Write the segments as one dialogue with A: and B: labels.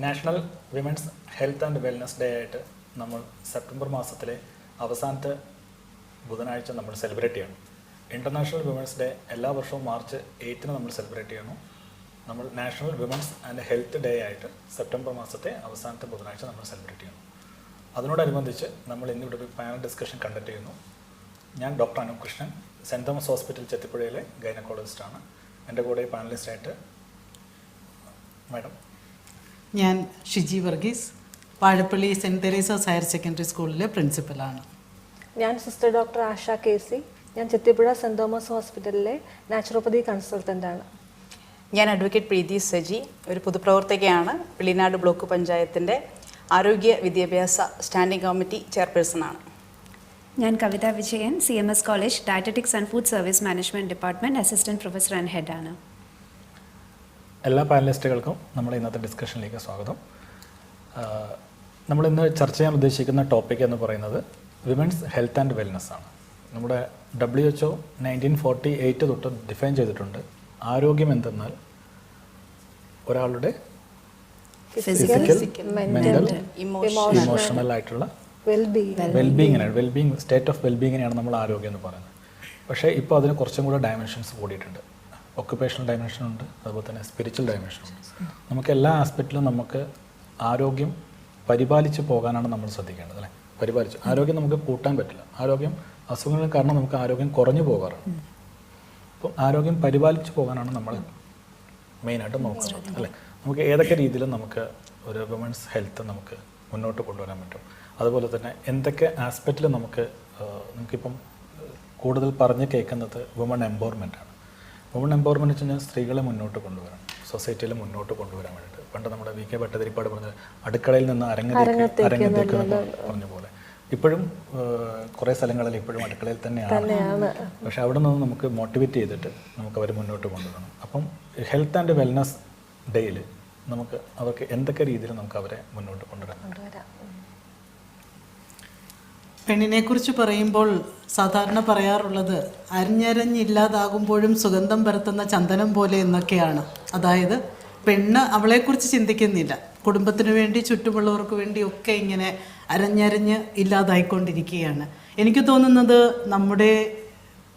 A: National women's health and wellness day ആയിട്ട് നമ്മൾ September മാസത്തിലെ അവസാനത്തെ ബുധനാഴ്ച നമ്മൾ സെലിബ്രേറ്റ് ചെയ്യണം. ഇൻ്റർനാഷണൽ വിമൻസ് ഡേ എല്ലാ വർഷവും മാർച്ച് 8 നമ്മൾ സെലിബ്രേറ്റ് ചെയ്യണം. നമ്മൾ national women's and health day ആയിട്ട് സെപ്റ്റംബർ മാസത്തെ അവസാനത്തെ ബുധനാഴ്ച നമ്മൾ സെലിബ്രേറ്റ് ചെയ്യണം. അതിനോടനുബന്ധിച്ച് നമ്മൾ ഇന്നിവിടെ ഒരു പാനൽ ഡിസ്കഷൻ കണ്ടക്ട് ചെയ്യുന്നു. ഞാൻ doctor Anoop Krishnan, saint Thomas hospital ചെത്തിപ്പുഴയിലെ ഗൈനക്കോളജിസ്റ്റാണ്. എൻ്റെ കൂടെ പാനലിസ്റ്റായിട്ട് മാഡം.
B: ഞാൻ Shiji Varghese, Vazhappally saint Teresa's higher secondary സ്കൂളിലെ പ്രിൻസിപ്പലാണ്.
C: ഞാൻ സിസ്റ്റർ ഡോക്ടർ ആശ KC, ഞാൻ ചെത്തിപ്പുഴ സെൻറ് തോമസ് ഹോസ്പിറ്റലിലെ നാച്ചുറോപ്പതി കൺസൾട്ടൻ്റാണ്.
D: ഞാൻ അഡ്വക്കേറ്റ് പ്രീതി സജി, ഒരു പൊതുപ്രവർത്തകയാണ്. വെള്ളിനാട് ബ്ലോക്ക് പഞ്ചായത്തിൻ്റെ ആരോഗ്യ വിദ്യാഭ്യാസ സ്റ്റാൻഡിംഗ് കമ്മിറ്റി ചെയർപേഴ്സണാണ്.
E: ഞാൻ Kavitha Vijayan, CMS college dietetics and food service management department assistant professor and ഹെഡാണ്.
A: എല്ലാ പാനലിസ്റ്റുകൾക്കും നമ്മുടെ ഇന്നത്തെ ഡിസ്കഷനിലേക്ക് സ്വാഗതം. നമ്മളിന്ന് ചർച്ച ചെയ്യാൻ ഉദ്ദേശിക്കുന്ന ടോപ്പിക് എന്ന് പറയുന്നത് വിമൻസ് ഹെൽത്ത് ആൻഡ് വെൽനസ് ആണ്. നമ്മുടെ WHO 1948 തൊട്ട് ഡിഫൈൻ ചെയ്തിട്ടുണ്ട്. ആരോഗ്യം എന്തെന്നാൽ ഒരാളുടെ ഫിസിക്കൽ, മെൻ്റൽ, ഇമോഷണൽ ആയിട്ടുള്ള വെൽബീയിങ്ങിനാണ്, സ്റ്റേറ്റ് ഓഫ് വെൽബീയിങ്ങിനെയാണ് നമ്മൾ ആരോഗ്യം എന്ന് പറയുന്നത്. പക്ഷേ ഇപ്പോൾ അതിന് കുറച്ചും കൂടെ ഡയമെൻഷൻസ് കൂടിയിട്ടുണ്ട്. ഒക്കുപേഷണൽ ഡയമെൻഷൻ ഉണ്ട്, അതുപോലെ തന്നെ സ്പിരിച്വൽ ഡയമെൻഷൻ ഉണ്ട്. നമുക്ക് എല്ലാ ആസ്പെക്റ്റിലും നമുക്ക് ആരോഗ്യം പരിപാലിച്ച് പോകാനാണ് നമ്മൾ ശ്രദ്ധിക്കേണ്ടത്, അല്ലേ? ആരോഗ്യം നമുക്ക് കൂട്ടാൻ പറ്റില്ല. ആരോഗ്യം അസുഖങ്ങൾ കാരണം നമുക്ക് ആരോഗ്യം കുറഞ്ഞു പോകാറാണ്. അപ്പം ആരോഗ്യം പരിപാലിച്ച് പോകാനാണ് നമ്മൾ മെയിനായിട്ട് നോക്കുന്നത്, അല്ലേ? നമുക്ക് ഏതൊക്കെ രീതിയിലും നമുക്ക് ഒരു വിമൻസ് ഹെൽത്ത് നമുക്ക് മുന്നോട്ട് കൊണ്ടുവരാൻ പറ്റും. അതുപോലെ തന്നെ എന്തൊക്കെ ആസ്പെക്റ്റിൽ നമുക്കിപ്പം കൂടുതൽ പറഞ്ഞ് കേൾക്കുന്നത് വുമൺ എംപവർമെൻ്റ് ആണ്. വുമൺ എംപവർമെൻറ്റ് വെച്ച് കഴിഞ്ഞാൽ സ്ത്രീകളെ മുന്നോട്ട് കൊണ്ടുവരണം, സൊസൈറ്റിയിൽ മുന്നോട്ട് കൊണ്ടുവരാൻ വേണ്ടിയിട്ട്. പണ്ട് നമ്മുടെ VK ഭട്ടതിരിപ്പാട് പറഞ്ഞത് അടുക്കളയിൽ നിന്ന് അരങ്ങത്തേക്ക് പറഞ്ഞ പോലെ ഇപ്പോഴും കുറേ സ്ഥലങ്ങളിൽ ഇപ്പോഴും അടുക്കളയിൽ തന്നെയാണ്. പക്ഷെ അവിടെ നിന്ന് നമുക്ക് മോട്ടിവേറ്റ് ചെയ്തിട്ട് നമുക്ക് അവർ മുന്നോട്ട് കൊണ്ടുവരണം. അപ്പം ഹെൽത്ത് ആൻഡ് വെൽനസ് ഡേയിൽ നമുക്ക് അവർക്ക് എന്തൊക്കെ രീതിയിൽ നമുക്ക് അവരെ മുന്നോട്ട് കൊണ്ടുവരാൻ.
B: പെണ്ണിനെക്കുറിച്ച് പറയുമ്പോൾ സാധാരണ പറയാറുള്ളത് അരിഞ്ഞരഞ്ഞില്ലാതാകുമ്പോഴും സുഗന്ധം പരത്തുന്ന ചന്ദനം പോലെ എന്നൊക്കെയാണ്. അതായത് പെണ്ണ് അവളെക്കുറിച്ച് ചിന്തിക്കുന്നില്ല, കുടുംബത്തിന് വേണ്ടി ചുറ്റുമുള്ളവർക്ക് വേണ്ടി ഒക്കെ ഇങ്ങനെ അരഞ്ഞരഞ്ഞ് ഇല്ലാതായിക്കൊണ്ടിരിക്കുകയാണ്. എനിക്ക് തോന്നുന്നത് നമ്മുടെ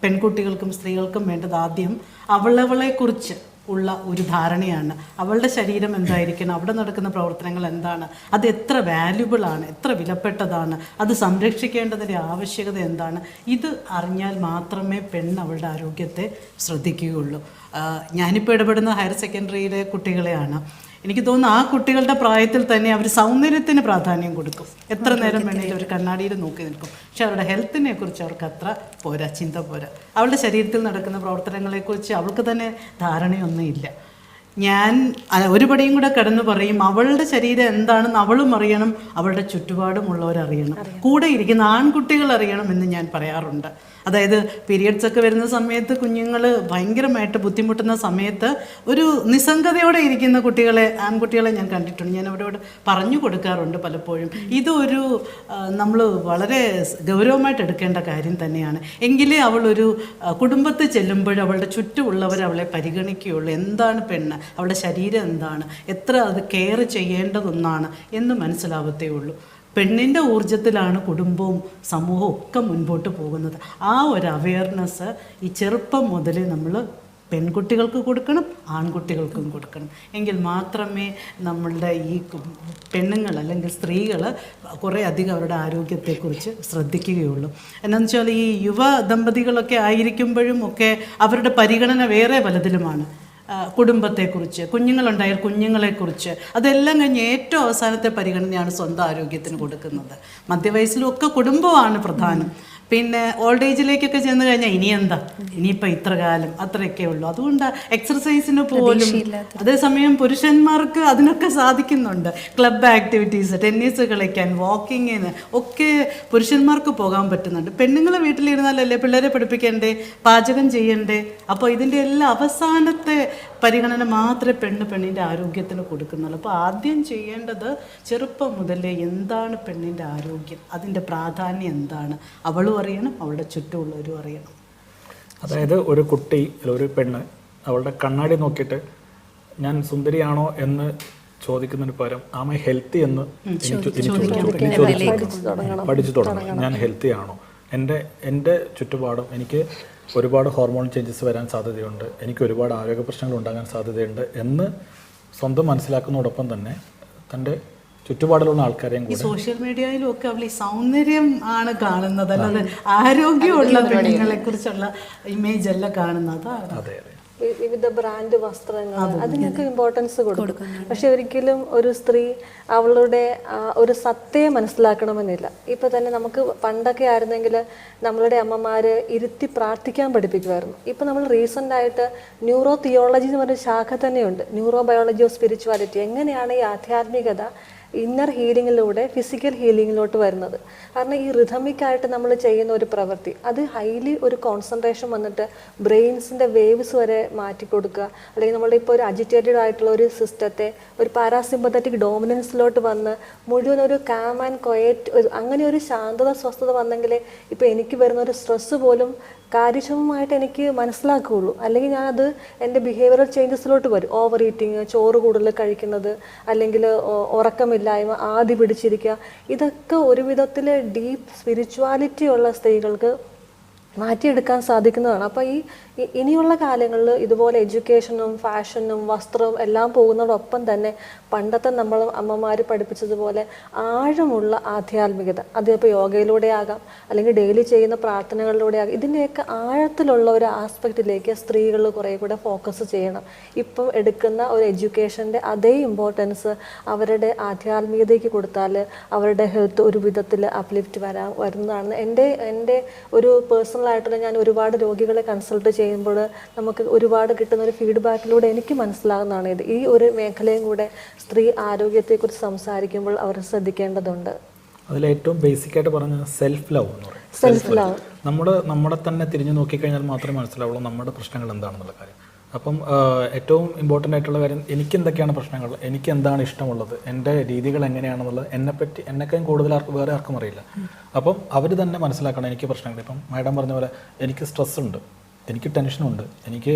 B: പെൺകുട്ടികൾക്കും സ്ത്രീകൾക്കും വേണ്ടത് ആദ്യം അവളവളെക്കുറിച്ച് ഉള്ള ഒരു ധാരണയാണ്. അവളുടെ ശരീരം എന്തായിരിക്കണം, അവിടെ നടക്കുന്ന പ്രവർത്തനങ്ങൾ എന്താണ്, അത് എത്ര വാല്യുബിളാണ്, എത്ര വിലപ്പെട്ടതാണ്, അത് സംരക്ഷിക്കേണ്ടതിൻ്റെ ആവശ്യകത എന്താണ്, ഇത് അറിഞ്ഞാൽ മാത്രമേ പെണ്ണ് അവളുടെ ആരോഗ്യത്തെ ശ്രദ്ധിക്കുകയുള്ളൂ. ഞാനിപ്പോൾ ഇടപെടുന്ന ഹയർ സെക്കൻഡറിയിലെ കുട്ടികളെയാണ്. എനിക്ക് തോന്നുന്നു ആ കുട്ടികളുടെ പ്രായത്തിൽ തന്നെ അവർ സൗന്ദര്യത്തിന് പ്രാധാന്യം കൊടുക്കും. എത്ര നേരം വേണമെങ്കിലും അവർ കണ്ണാടിയിൽ നോക്കി നിൽക്കും. പക്ഷെ അവരുടെ ഹെൽത്തിനെ കുറിച്ച് അവർക്ക് അത്ര പോരാ, ചിന്ത പോരാ. അവളുടെ ശരീരത്തിൽ നടക്കുന്ന പ്രവർത്തനങ്ങളെക്കുറിച്ച് അവൾക്ക് തന്നെ ധാരണയൊന്നും ഇല്ല. ഞാൻ ഒരു പടിയും കൂടെ കടന്നു പറയും, അവളുടെ ശരീരം എന്താണെന്ന് അവളും അറിയണം, അവളുടെ ചുറ്റുപാടുമുള്ളവരറിയണം, കൂടെ ഇരിക്കുന്ന ആൺകുട്ടികൾ അറിയണം എന്ന് ഞാൻ പറയാറുണ്ട്. അതായത് പീരിയഡ്സ് ഒക്കെ വരുന്ന സമയത്ത് കുഞ്ഞുങ്ങൾ ഭയങ്കരമായിട്ട് ബുദ്ധിമുട്ടുന്ന സമയത്ത് ഒരു നിസ്സംഗതയോടെ ഇരിക്കുന്ന ആൺകുട്ടികളെ ഞാൻ കണ്ടിട്ടുണ്ട്. ഞാൻ അവരോട് പറഞ്ഞു കൊടുക്കാറുണ്ട് പലപ്പോഴും. ഇതൊരു നമ്മൾ വളരെ ഗൗരവമായിട്ട് എടുക്കേണ്ട കാര്യം തന്നെയാണ്. എങ്കിലേ അവളൊരു കുടുംബത്തിൽ ചെല്ലുമ്പോൾ അവളുടെ ചുറ്റുമുള്ളവർ അവളെ പരിഗണിക്കുകയുള്ളൂ. എന്താണ് പെണ്ണ്, അവളുടെ ശരീരം എന്താണ്, എത്ര അത് കെയർ ചെയ്യേണ്ടതൊന്നാണ് എന്ന് മനസ്സിലാവത്തേ ഉള്ളൂ. പെണ്ണിൻ്റെ ഊർജ്ജത്തിലാണ് കുടുംബവും സമൂഹവും ഒക്കെ മുൻപോട്ട് പോകുന്നത്. ആ ഒരു അവയർനെസ് ഈ ചെറുപ്പം മുതൽ നമ്മൾ പെൺകുട്ടികൾക്ക് കൊടുക്കണം, ആൺകുട്ടികൾക്കും കൊടുക്കണം. എങ്കിൽ മാത്രമേ നമ്മളുടെ ഈ പെണ്ണുങ്ങൾ അല്ലെങ്കിൽ സ്ത്രീകൾ കുറേ അധികം അവരുടെ ആരോഗ്യത്തെക്കുറിച്ച് ശ്രദ്ധിക്കുകയുള്ളൂ. എന്നാന്ന് വെച്ചാൽ ഈ യുവ ദമ്പതികളൊക്കെ ആയിരിക്കുമ്പോഴും ഒക്കെ അവരുടെ പരിഗണന വേറെ പലതിലുമാണ്. കുടുംബത്തെക്കുറിച്ച്, കുഞ്ഞുങ്ങളുണ്ടായാൽ കുഞ്ഞുങ്ങളെക്കുറിച്ച്, അതെല്ലാം കഴിഞ്ഞ് ഏറ്റവും അവസാനത്തെ പരിഗണനയാണ് സ്വന്തം ആരോഗ്യത്തിന് കൊടുക്കുന്നത്. മധ്യവയസ്സിലും ഒക്കെ കുടുംബമാണ് പ്രധാനം. പിന്നെ ഓൾഡ് ഏജിലേക്കൊക്കെ ചെന്ന് കഴിഞ്ഞാൽ ഇനി എന്താ, ഇനിയിപ്പോൾ ഇത്ര കാലം അത്രയൊക്കെ ഉള്ളൂ. അതുകൊണ്ട് എക്സർസൈസിന് പോലും, അതേസമയം പുരുഷന്മാർക്ക് അതിനൊക്കെ സാധിക്കുന്നുണ്ട്. ക്ലബ് ആക്ടിവിറ്റീസ്, ടെന്നീസ് കളിക്കാൻ, വാക്കിങ്ങിന് ഒക്കെ പുരുഷന്മാർക്ക് പോകാൻ പറ്റുന്നുണ്ട്. പെണ്ണുങ്ങൾ വീട്ടിലിരുന്നാലല്ലേ പിള്ളേരെ പഠിപ്പിക്കണ്ടേ, പാചകം ചെയ്യണ്ടേ. അപ്പോൾ ഇതിൻ്റെ എല്ലാ അവസാനത്തെ പരിഗണന മാത്രമേ പെണ്ണിൻ്റെ ആരോഗ്യത്തിന് കൊടുക്കുന്നുള്ളൂ. അപ്പോൾ ആദ്യം ചെയ്യേണ്ടത് ചെറുപ്പം മുതലേ എന്താണ് പെണ്ണിൻ്റെ ആരോഗ്യം, അതിൻ്റെ പ്രാധാന്യം എന്താണ്, അവളും അറിയണം, അവളുടെ ചുറ്റുമുള്ളവരും അറിയണം.
A: അതായത് ഒരു കുട്ടി, ഒരു പെണ്ണ് അവളുടെ കണ്ണാടി നോക്കിയിട്ട് ഞാൻ സുന്ദരിയാണോ എന്ന് ചോദിക്കുന്നതിന് പകരം ആം ഐ ഹെൽത്തി എന്ന് പഠിച്ചു തുടങ്ങണം. ഞാൻ ഹെൽത്തി ആണോ, എൻ്റെ ചുറ്റുപാടും എനിക്ക് ഒരുപാട് ഹോർമോൺ ചേഞ്ചസ് വരാൻ സാധ്യതയുണ്ട്, എനിക്ക് ഒരുപാട് ആരോഗ്യ പ്രശ്നങ്ങൾ ഉണ്ടാകാൻ സാധ്യതയുണ്ട് എന്ന് സ്വന്തം മനസ്സിലാക്കുന്നതോടൊപ്പം തന്നെ തൻ്റെ ചുറ്റുപാടിലുള്ള ആൾക്കാരെയും
B: ഈ
A: കൂടെ
B: സോഷ്യൽ മീഡിയയിലും ഒക്കെ അവൾ ഈ സൗന്ദര്യം ആണ് കാണുന്നത്, അല്ലാതെ ആരോഗ്യമുള്ള പെണ്ണുങ്ങളെ കുറിച്ചുള്ള ഇമേജ് അല്ല കാണുന്നത്.
A: അതെ അതെ
C: വിവിധ ബ്രാൻഡ് വസ്ത്രങ്ങൾ അതിനൊക്കെ ഇമ്പോർട്ടൻസ് കൊടുക്കും. പക്ഷെ ഒരിക്കലും ഒരു സ്ത്രീ അവളുടെ ഒരു സത്തയെ മനസ്സിലാക്കണമെന്നില്ല. ഇപ്പൊ തന്നെ നമുക്ക് പണ്ടൊക്കെ ആയിരുന്നെങ്കിൽ നമ്മളുടെ അമ്മമാര് ഇരുത്തി പ്രാർത്ഥിക്കാൻ പഠിപ്പിക്കുമായിരുന്നു. ഇപ്പൊ നമ്മൾ റീസെന്റ് ആയിട്ട് ന്യൂറോ തിയോളജി എന്ന് പറഞ്ഞ ശാഖ തന്നെയുണ്ട്, ന്യൂറോ ബയോളജി ഓഫ് സ്പിരിച്വാലിറ്റി. എങ്ങനെയാണ് ഈ ആധ്യാത്മികത ഇന്നർ ഹീലിങ്ങിലൂടെ ഫിസിക്കൽ ഹീലിങ്ങിലോട്ട് വരുന്നത്. കാരണം ഈ റിഥമിക്കായിട്ട് നമ്മൾ ചെയ്യുന്ന ഒരു പ്രവൃത്തി അത് ഹൈലി ഒരു കോൺസെൻട്രേഷൻ വന്നിട്ട് ബ്രെയിൻസിൻ്റെ വേവ്സ് വരെ മാറ്റി കൊടുക്കുക, അല്ലെങ്കിൽ നമ്മളുടെ ഇപ്പോൾ ഒരു അജിറ്റേറ്റഡ് ആയിട്ടുള്ള ഒരു സിസ്റ്റത്തെ ഒരു പാരാസിമ്പത്തറ്റിക് ഡോമിനൻസിലോട്ട് വന്ന് മുഴുവൻ ഒരു കാം ആൻഡ് ക്വയറ്റ് അങ്ങനെ ഒരു ശാന്തത സ്വസ്ഥത വന്നെങ്കിലേ ഇപ്പോൾ എനിക്ക് വരുന്ന ഒരു സ്ട്രെസ്സ് പോലും കാര്യക്ഷമമായിട്ട് എനിക്ക് മനസ്സിലാക്കുകയുള്ളൂ. അല്ലെങ്കിൽ ഞാനത് എൻ്റെ ബിഹേവിയറൽ ചേഞ്ചസിലോട്ട് വരും. ഓവർ ഈറ്റിങ്, ചോറ് കൂടുതൽ കഴിക്കുന്നത്, അല്ലെങ്കിൽ ഉറക്കമില്ലായ്മ, ആദി പിടിച്ചിരിക്കുക, ഇതൊക്കെ ഒരു വിധത്തിൽ ഡീപ്പ് സ്പിരിച്വാലിറ്റി ഉള്ള സ്ത്രീകൾക്ക് മാറ്റിയെടുക്കാൻ സാധിക്കുന്നതാണ്. അപ്പോൾ ഇനിയുള്ള കാലങ്ങളിൽ ഇതുപോലെ എഡ്യൂക്കേഷനും ഫാഷനും വസ്ത്രവും എല്ലാം പോകുന്നതോടൊപ്പം തന്നെ പണ്ടത്തെ നമ്മൾ അമ്മമാർ പഠിപ്പിച്ചതുപോലെ ആഴമുള്ള ആധ്യാത്മികത, അതിപ്പോൾ യോഗയിലൂടെ ആകാം, അല്ലെങ്കിൽ ഡെയിലി ചെയ്യുന്ന പ്രാർത്ഥനകളിലൂടെ ആകാം, ഇതിൻ്റെയൊക്കെ ആഴത്തിലുള്ള ഒരു ആസ്പെക്റ്റിലേക്ക് സ്ത്രീകൾ കുറേ കൂടെ ഫോക്കസ് ചെയ്യണം. ഇപ്പം എടുക്കുന്ന ഒരു എഡ്യൂക്കേഷൻ്റെ അതേ ഇമ്പോർട്ടൻസ് അവരുടെ ആധ്യാത്മികതയ്ക്ക് കൊടുത്താൽ അവരുടെ ഹെൽത്ത് ഒരു വിധത്തിൽ അപ്ലിഫ്റ്റ് വരുന്നതാണ് എൻ്റെ ഒരു പേഴ്സണലായിട്ടുള്ള ഞാൻ ഒരുപാട് രോഗികളെ കൺസൾട്ട് ചെയ്യുമ്പോൾ നമുക്ക് ഒരുപാട് കിട്ടുന്ന ഒരു ഫീഡ്ബാക്കിലൂടെ എനിക്ക് മനസ്സിലാകുന്നതാണ് ഇത്. ഈ ഒരു മേഖലയും കൂടെ സ്ത്രീ ആരോഗ്യത്തെക്കുറിച്ച് സംസാരിക്കുമ്പോൾ അവർ ശ്രദ്ധിക്കേണ്ടതുണ്ട്.
A: അതിലേറ്റവും ബേസിക്കായിട്ട് പറഞ്ഞ സെൽഫ് ലവ് എന്ന് പറയും.
C: സെൽഫ് ലവ്
A: നമ്മളെ തന്നെ തിരിഞ്ഞു നോക്കിക്കഴിഞ്ഞാൽ മാത്രമേ മനസ്സിലാവുള്ളൂ നമ്മുടെ പ്രശ്നങ്ങൾ എന്താണെന്നുള്ള കാര്യം. അപ്പം ഏറ്റവും ഇമ്പോർട്ടൻ്റ് ആയിട്ടുള്ള കാര്യം എനിക്ക് എന്തൊക്കെയാണ് പ്രശ്നങ്ങൾ, എനിക്ക് എന്താണ് ഇഷ്ടമുള്ളത്, എൻ്റെ രീതികൾ എങ്ങനെയാണെന്നുള്ളത് എന്നെക്കാളും കൂടുതൽ വേറെ ആർക്കും അറിയില്ല. അപ്പം അവർ തന്നെ മനസ്സിലാക്കണം എനിക്ക് പ്രശ്നങ്ങൾ. ഇപ്പം മാഡം പറഞ്ഞ പോലെ എനിക്ക് സ്ട്രെസ് ഉണ്ട്, എനിക്ക് ടെൻഷനുണ്ട്, എനിക്ക്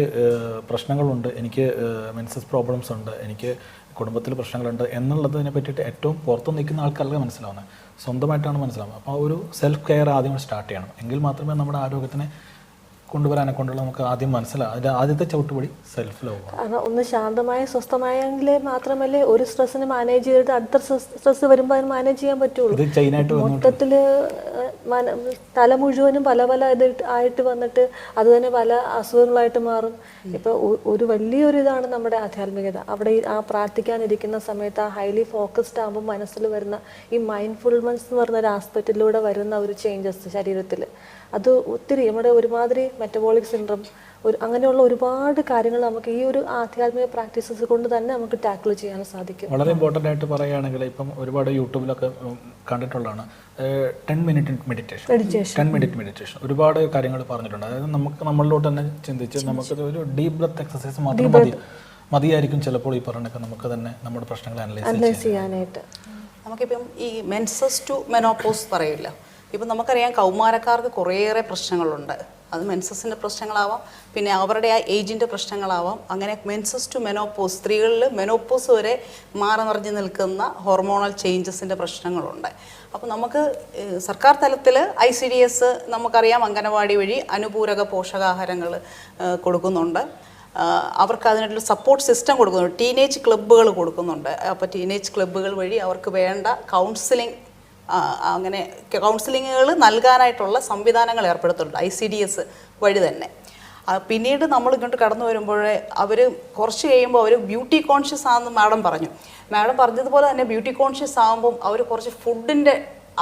A: പ്രശ്നങ്ങളുണ്ട്, എനിക്ക് മെൻസസ് പ്രോബ്ലംസ് ഉണ്ട്, എനിക്ക് കുടുംബത്തിൽ പ്രശ്നങ്ങളുണ്ട് എന്നുള്ളതിനെ പറ്റിയിട്ട് ഏറ്റവും പുറത്തു നിൽക്കുന്ന ആൾക്കാർക്ക് മനസ്സിലാവുന്നത്, സ്വന്തമായിട്ടാണ് മനസ്സിലാവുന്നത്. അപ്പോൾ ആ ഒരു സെൽഫ് കെയർ ആദ്യം സ്റ്റാർട്ട് ചെയ്യണം. എങ്കിൽ മാത്രമേ നമ്മുടെ ആരോഗ്യത്തിനെ കൊണ്ടുവരാനെ കൊണ്ടുള്ള നമുക്ക് ആദ്യം മനസ്സിലാവും. അതിൻ്റെ ആദ്യത്തെ ചവിട്ടുപടി സെൽഫ് ലവ് ആണ്.
C: കാരണം ഒന്ന് ശാന്തമായ സ്വസ്ഥമായെങ്കിലേ മാത്രമല്ലേ ഒരു സ്ട്രെസ്സിന് മാനേജ് ചെയ്തിട്ട് അടുത്ത സ്ട്രെസ് വരുമ്പോൾ അതിന് മാനേജ് ചെയ്യാൻ പറ്റുള്ളൂ.
A: ഇത് ചെയിനായിട്ട്
C: മൊത്തത്തിൽ തല മുഴുവനും പല ആയിട്ട് വന്നിട്ട് അത് തന്നെ പല അസുഖങ്ങളായിട്ട് മാറും. ഇപ്പൊ ഒരു വലിയൊരു ഇതാണ് നമ്മുടെ ആധ്യാത്മികത. അവിടെ ആ പ്രാർത്ഥിക്കാനിരിക്കുന്ന സമയത്ത് ആ ഹൈലി ഫോക്കസ്ഡ് ആകുമ്പോൾ മനസ്സിൽ വരുന്ന ഈ മൈൻഡ്ഫുൾനെസ് എന്ന് പറഞ്ഞ ഒരു ആസ്പെക്റ്റിലൂടെ വരുന്ന ഒരു ചേഞ്ചസ് ശരീരത്തിൽ, അത് ഒത്തിരി നമ്മുടെ ഒരുമാതിരി മെറ്റബോളിക് സിൻഡ്രം അങ്ങനെയുള്ള ഒരുപാട് കാര്യങ്ങൾ നമുക്ക് ഈ ഒരു ആധ്യാത്മിക പ്രാക്ടീസസ് കൊണ്ട് തന്നെ നമുക്ക് ടാക്കിൾ ചെയ്യാൻ സാധിക്കും.
A: വളരെ ഇമ്പോർട്ടൻ്റ് ആയിട്ട് പറയുകയാണെങ്കിൽ ഇപ്പം ഒരുപാട് യൂട്യൂബിലൊക്കെ കണ്ടിട്ടുള്ളതാണ് 10 മിനിറ്റ് മെഡിറ്റേഷൻ. 10 മിനിറ്റ് മെഡിറ്റേഷൻ ഒരുപാട് കാര്യങ്ങൾ പറഞ്ഞിട്ടുണ്ട്. അതായത് നമുക്ക് നമ്മളിലോട്ട് തന്നെ ചിന്തിച്ച് നമുക്ക് ഒരു ഡീപ് ബ്രത്ത് എക്സസൈസ് മാത്രം മതിയായിരിക്കും ചിലപ്പോൾ ഈ പറഞ്ഞൊക്കെ നമുക്ക് തന്നെ നമ്മുടെ പ്രശ്നങ്ങൾ അനലൈസ് ചെയ്യാനായിട്ട്.
D: നമുക്കിപ്പം ഈ മെൻസസ് ടു മെനോപോസ് പറയില്ല. ഇപ്പം നമുക്കറിയാം കൗമാരക്കാർക്ക് കുറേയേറെ പ്രശ്നങ്ങളുണ്ട്. അത് മെൻസസിൻ്റെ പ്രശ്നങ്ങളാവാം, പിന്നെ അവരുടെ ആ ഏജിൻ്റെ പ്രശ്നങ്ങളാവാം. അങ്ങനെ മെൻസസ് ടു മെനോപോസ്, സ്ത്രീകളിൽ മെനോപോസ് വരെ മാറി മറിഞ്ഞ് നിൽക്കുന്ന ഹോർമോണൽ ചേഞ്ചസിൻ്റെ പ്രശ്നങ്ങളുണ്ട്. അപ്പോൾ നമുക്ക് സർക്കാർ തലത്തിൽ ICDS നമുക്കറിയാം അംഗനവാടി വഴി അനുപൂരക പോഷകാഹാരങ്ങൾ കൊടുക്കുന്നുണ്ട്. അവർക്ക് അതിനുള്ള സപ്പോർട്ട് സിസ്റ്റം കൊടുക്കുന്നുണ്ട്. ടീനേജ് ക്ലബ്ബുകൾ കൊടുക്കുന്നുണ്ട്. അപ്പോൾ ടീനേജ് ക്ലബ്ബുകൾ വഴി അവർക്ക് വേണ്ട കൗൺസിലിംഗ്, അങ്ങനെ കൗൺസിലിങ്ങുകൾ നൽകാനായിട്ടുള്ള സംവിധാനങ്ങൾ ഏർപ്പെടുത്തുന്നുണ്ട് ICDS വഴി തന്നെ. പിന്നീട് നമ്മൾ ഇങ്ങോട്ട് കടന്നു വരുമ്പോൾ അവർ കുറച്ച് കഴിയുമ്പോൾ അവർ ബ്യൂട്ടി കോൺഷ്യസ് ആണെന്ന് മാഡം പറഞ്ഞതുപോലെ തന്നെ ബ്യൂട്ടി കോൺഷ്യസ് ആകുമ്പം അവർ കുറച്ച് ഫുഡിൻ്റെ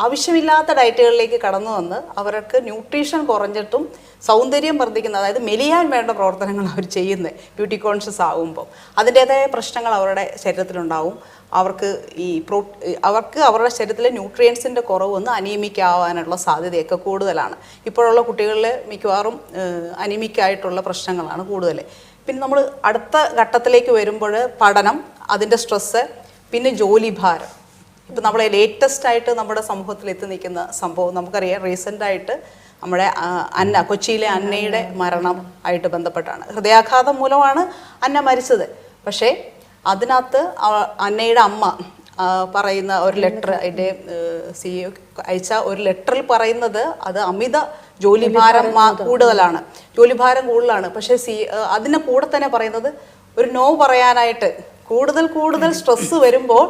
D: ആവശ്യമില്ലാത്ത ഡയറ്റുകളിലേക്ക് കടന്നു വന്ന് അവർക്ക് ന്യൂട്രീഷൻ കുറഞ്ഞിട്ടും സൗന്ദര്യം വർദ്ധിക്കുന്ന, അതായത് മെലിയാൻ വേണ്ട പ്രവർത്തനങ്ങൾ അവർ ചെയ്യുന്നത് ബ്യൂട്ടി കോൺഷ്യസ് ആകുമ്പോൾ അതിൻ്റേതായ പ്രശ്നങ്ങൾ അവരുടെ ശരീരത്തിലുണ്ടാവും. അവർക്ക് അവരുടെ ശരീരത്തിലെ ന്യൂട്രിയൻസിൻ്റെ കുറവ് വന്ന് അനീമിക് ആവാനുള്ള സാധ്യതയൊക്കെ കൂടുതലാണ്. ഇപ്പോഴുള്ള കുട്ടികളിൽ മിക്കവാറും അനീമിക് ആയിട്ടുള്ള പ്രശ്നങ്ങളാണ് കൂടുതൽ. പിന്നെ നമ്മൾ അടുത്ത ഘട്ടത്തിലേക്ക് വരുമ്പോൾ പഠനം, അതിൻ്റെ സ്ട്രെസ്സ്, പിന്നെ ജോലിഭാരം. ഇപ്പം നമ്മളെ ലേറ്റസ്റ്റ് ആയിട്ട് നമ്മുടെ സമൂഹത്തിൽ എത്തി നിൽക്കുന്ന സംഭവം നമുക്കറിയാം. റീസെൻ്റായിട്ട് നമ്മുടെ കൊച്ചിയിലെ അന്നയുടെ മരണം ആയിട്ട് ബന്ധപ്പെട്ടാണ്. ഹൃദയാഘാതം മൂലമാണ് അന്ന മരിച്ചത്. പക്ഷേ അതിനകത്ത് അന്നയുടെ അമ്മ പറയുന്ന ഒരു ലെറ്റർ, അതിൻ്റെ CEO അയച്ച ഒരു ലെറ്ററിൽ പറയുന്നത് അത് അമിത ജോലിഭാരം കൂടുതലാണ്, ജോലിഭാരം കൂടുതലാണ്. പക്ഷേ അതിൻ്റെ കൂടെ തന്നെ പറയുന്നത് ഒരു നോ പറയാനായിട്ട് കൂടുതൽ സ്ട്രെസ്സ് വരുമ്പോൾ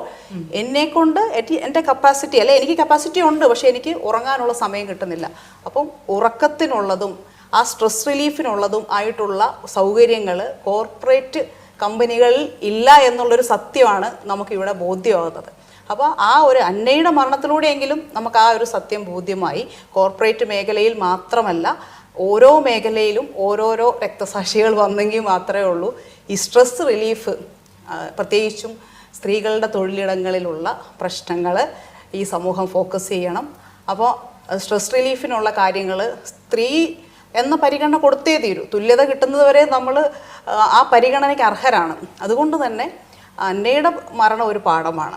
D: എന്നെക്കൊണ്ട് എൻ്റെ കപ്പാസിറ്റി അല്ലെ, എനിക്ക് കപ്പാസിറ്റി ഉണ്ട്, പക്ഷേ എനിക്ക് ഉറങ്ങാനുള്ള സമയം കിട്ടുന്നില്ല. അപ്പം ഉറക്കത്തിനുള്ളതും ആ സ്ട്രെസ് റിലീഫിനുള്ളതും ആയിട്ടുള്ള സൗകര്യങ്ങൾ കോർപ്പറേറ്റ് കമ്പനികളിൽ ഇല്ല എന്നുള്ളൊരു സത്യമാണ് നമുക്കിവിടെ ബോധ്യമാകുന്നത്. അപ്പോൾ ആ ഒരു അന്നയുടെ മരണത്തിലൂടെയെങ്കിലും നമുക്ക് ആ ഒരു സത്യം ബോധ്യമായി. കോർപ്പറേറ്റ് മേഖലയിൽ മാത്രമല്ല, ഓരോ മേഖലയിലും ഓരോരോ രക്തസാക്ഷികൾ വന്നെങ്കിൽ മാത്രമേ ഉള്ളൂ ഈ സ്ട്രെസ് റിലീഫ്, പ്രത്യേകിച്ചും സ്ത്രീകളുടെ തൊഴിലിടങ്ങളിലുള്ള പ്രശ്നങ്ങൾ ഈ സമൂഹം ഫോക്കസ് ചെയ്യണം. അപ്പോൾ സ്ട്രെസ് റിലീഫിനുള്ള കാര്യങ്ങൾ സ്ത്രീ എന്ന പരിഗണന കൊടുത്തേ തീരൂ. തുല്യത കിട്ടുന്നത് വരെ നമ്മൾ ആ പരിഗണനയ്ക്ക് അർഹരാണ്. അതുകൊണ്ട് തന്നെ അന്നയുടെ മരണം ഒരു പാഠമാണ്.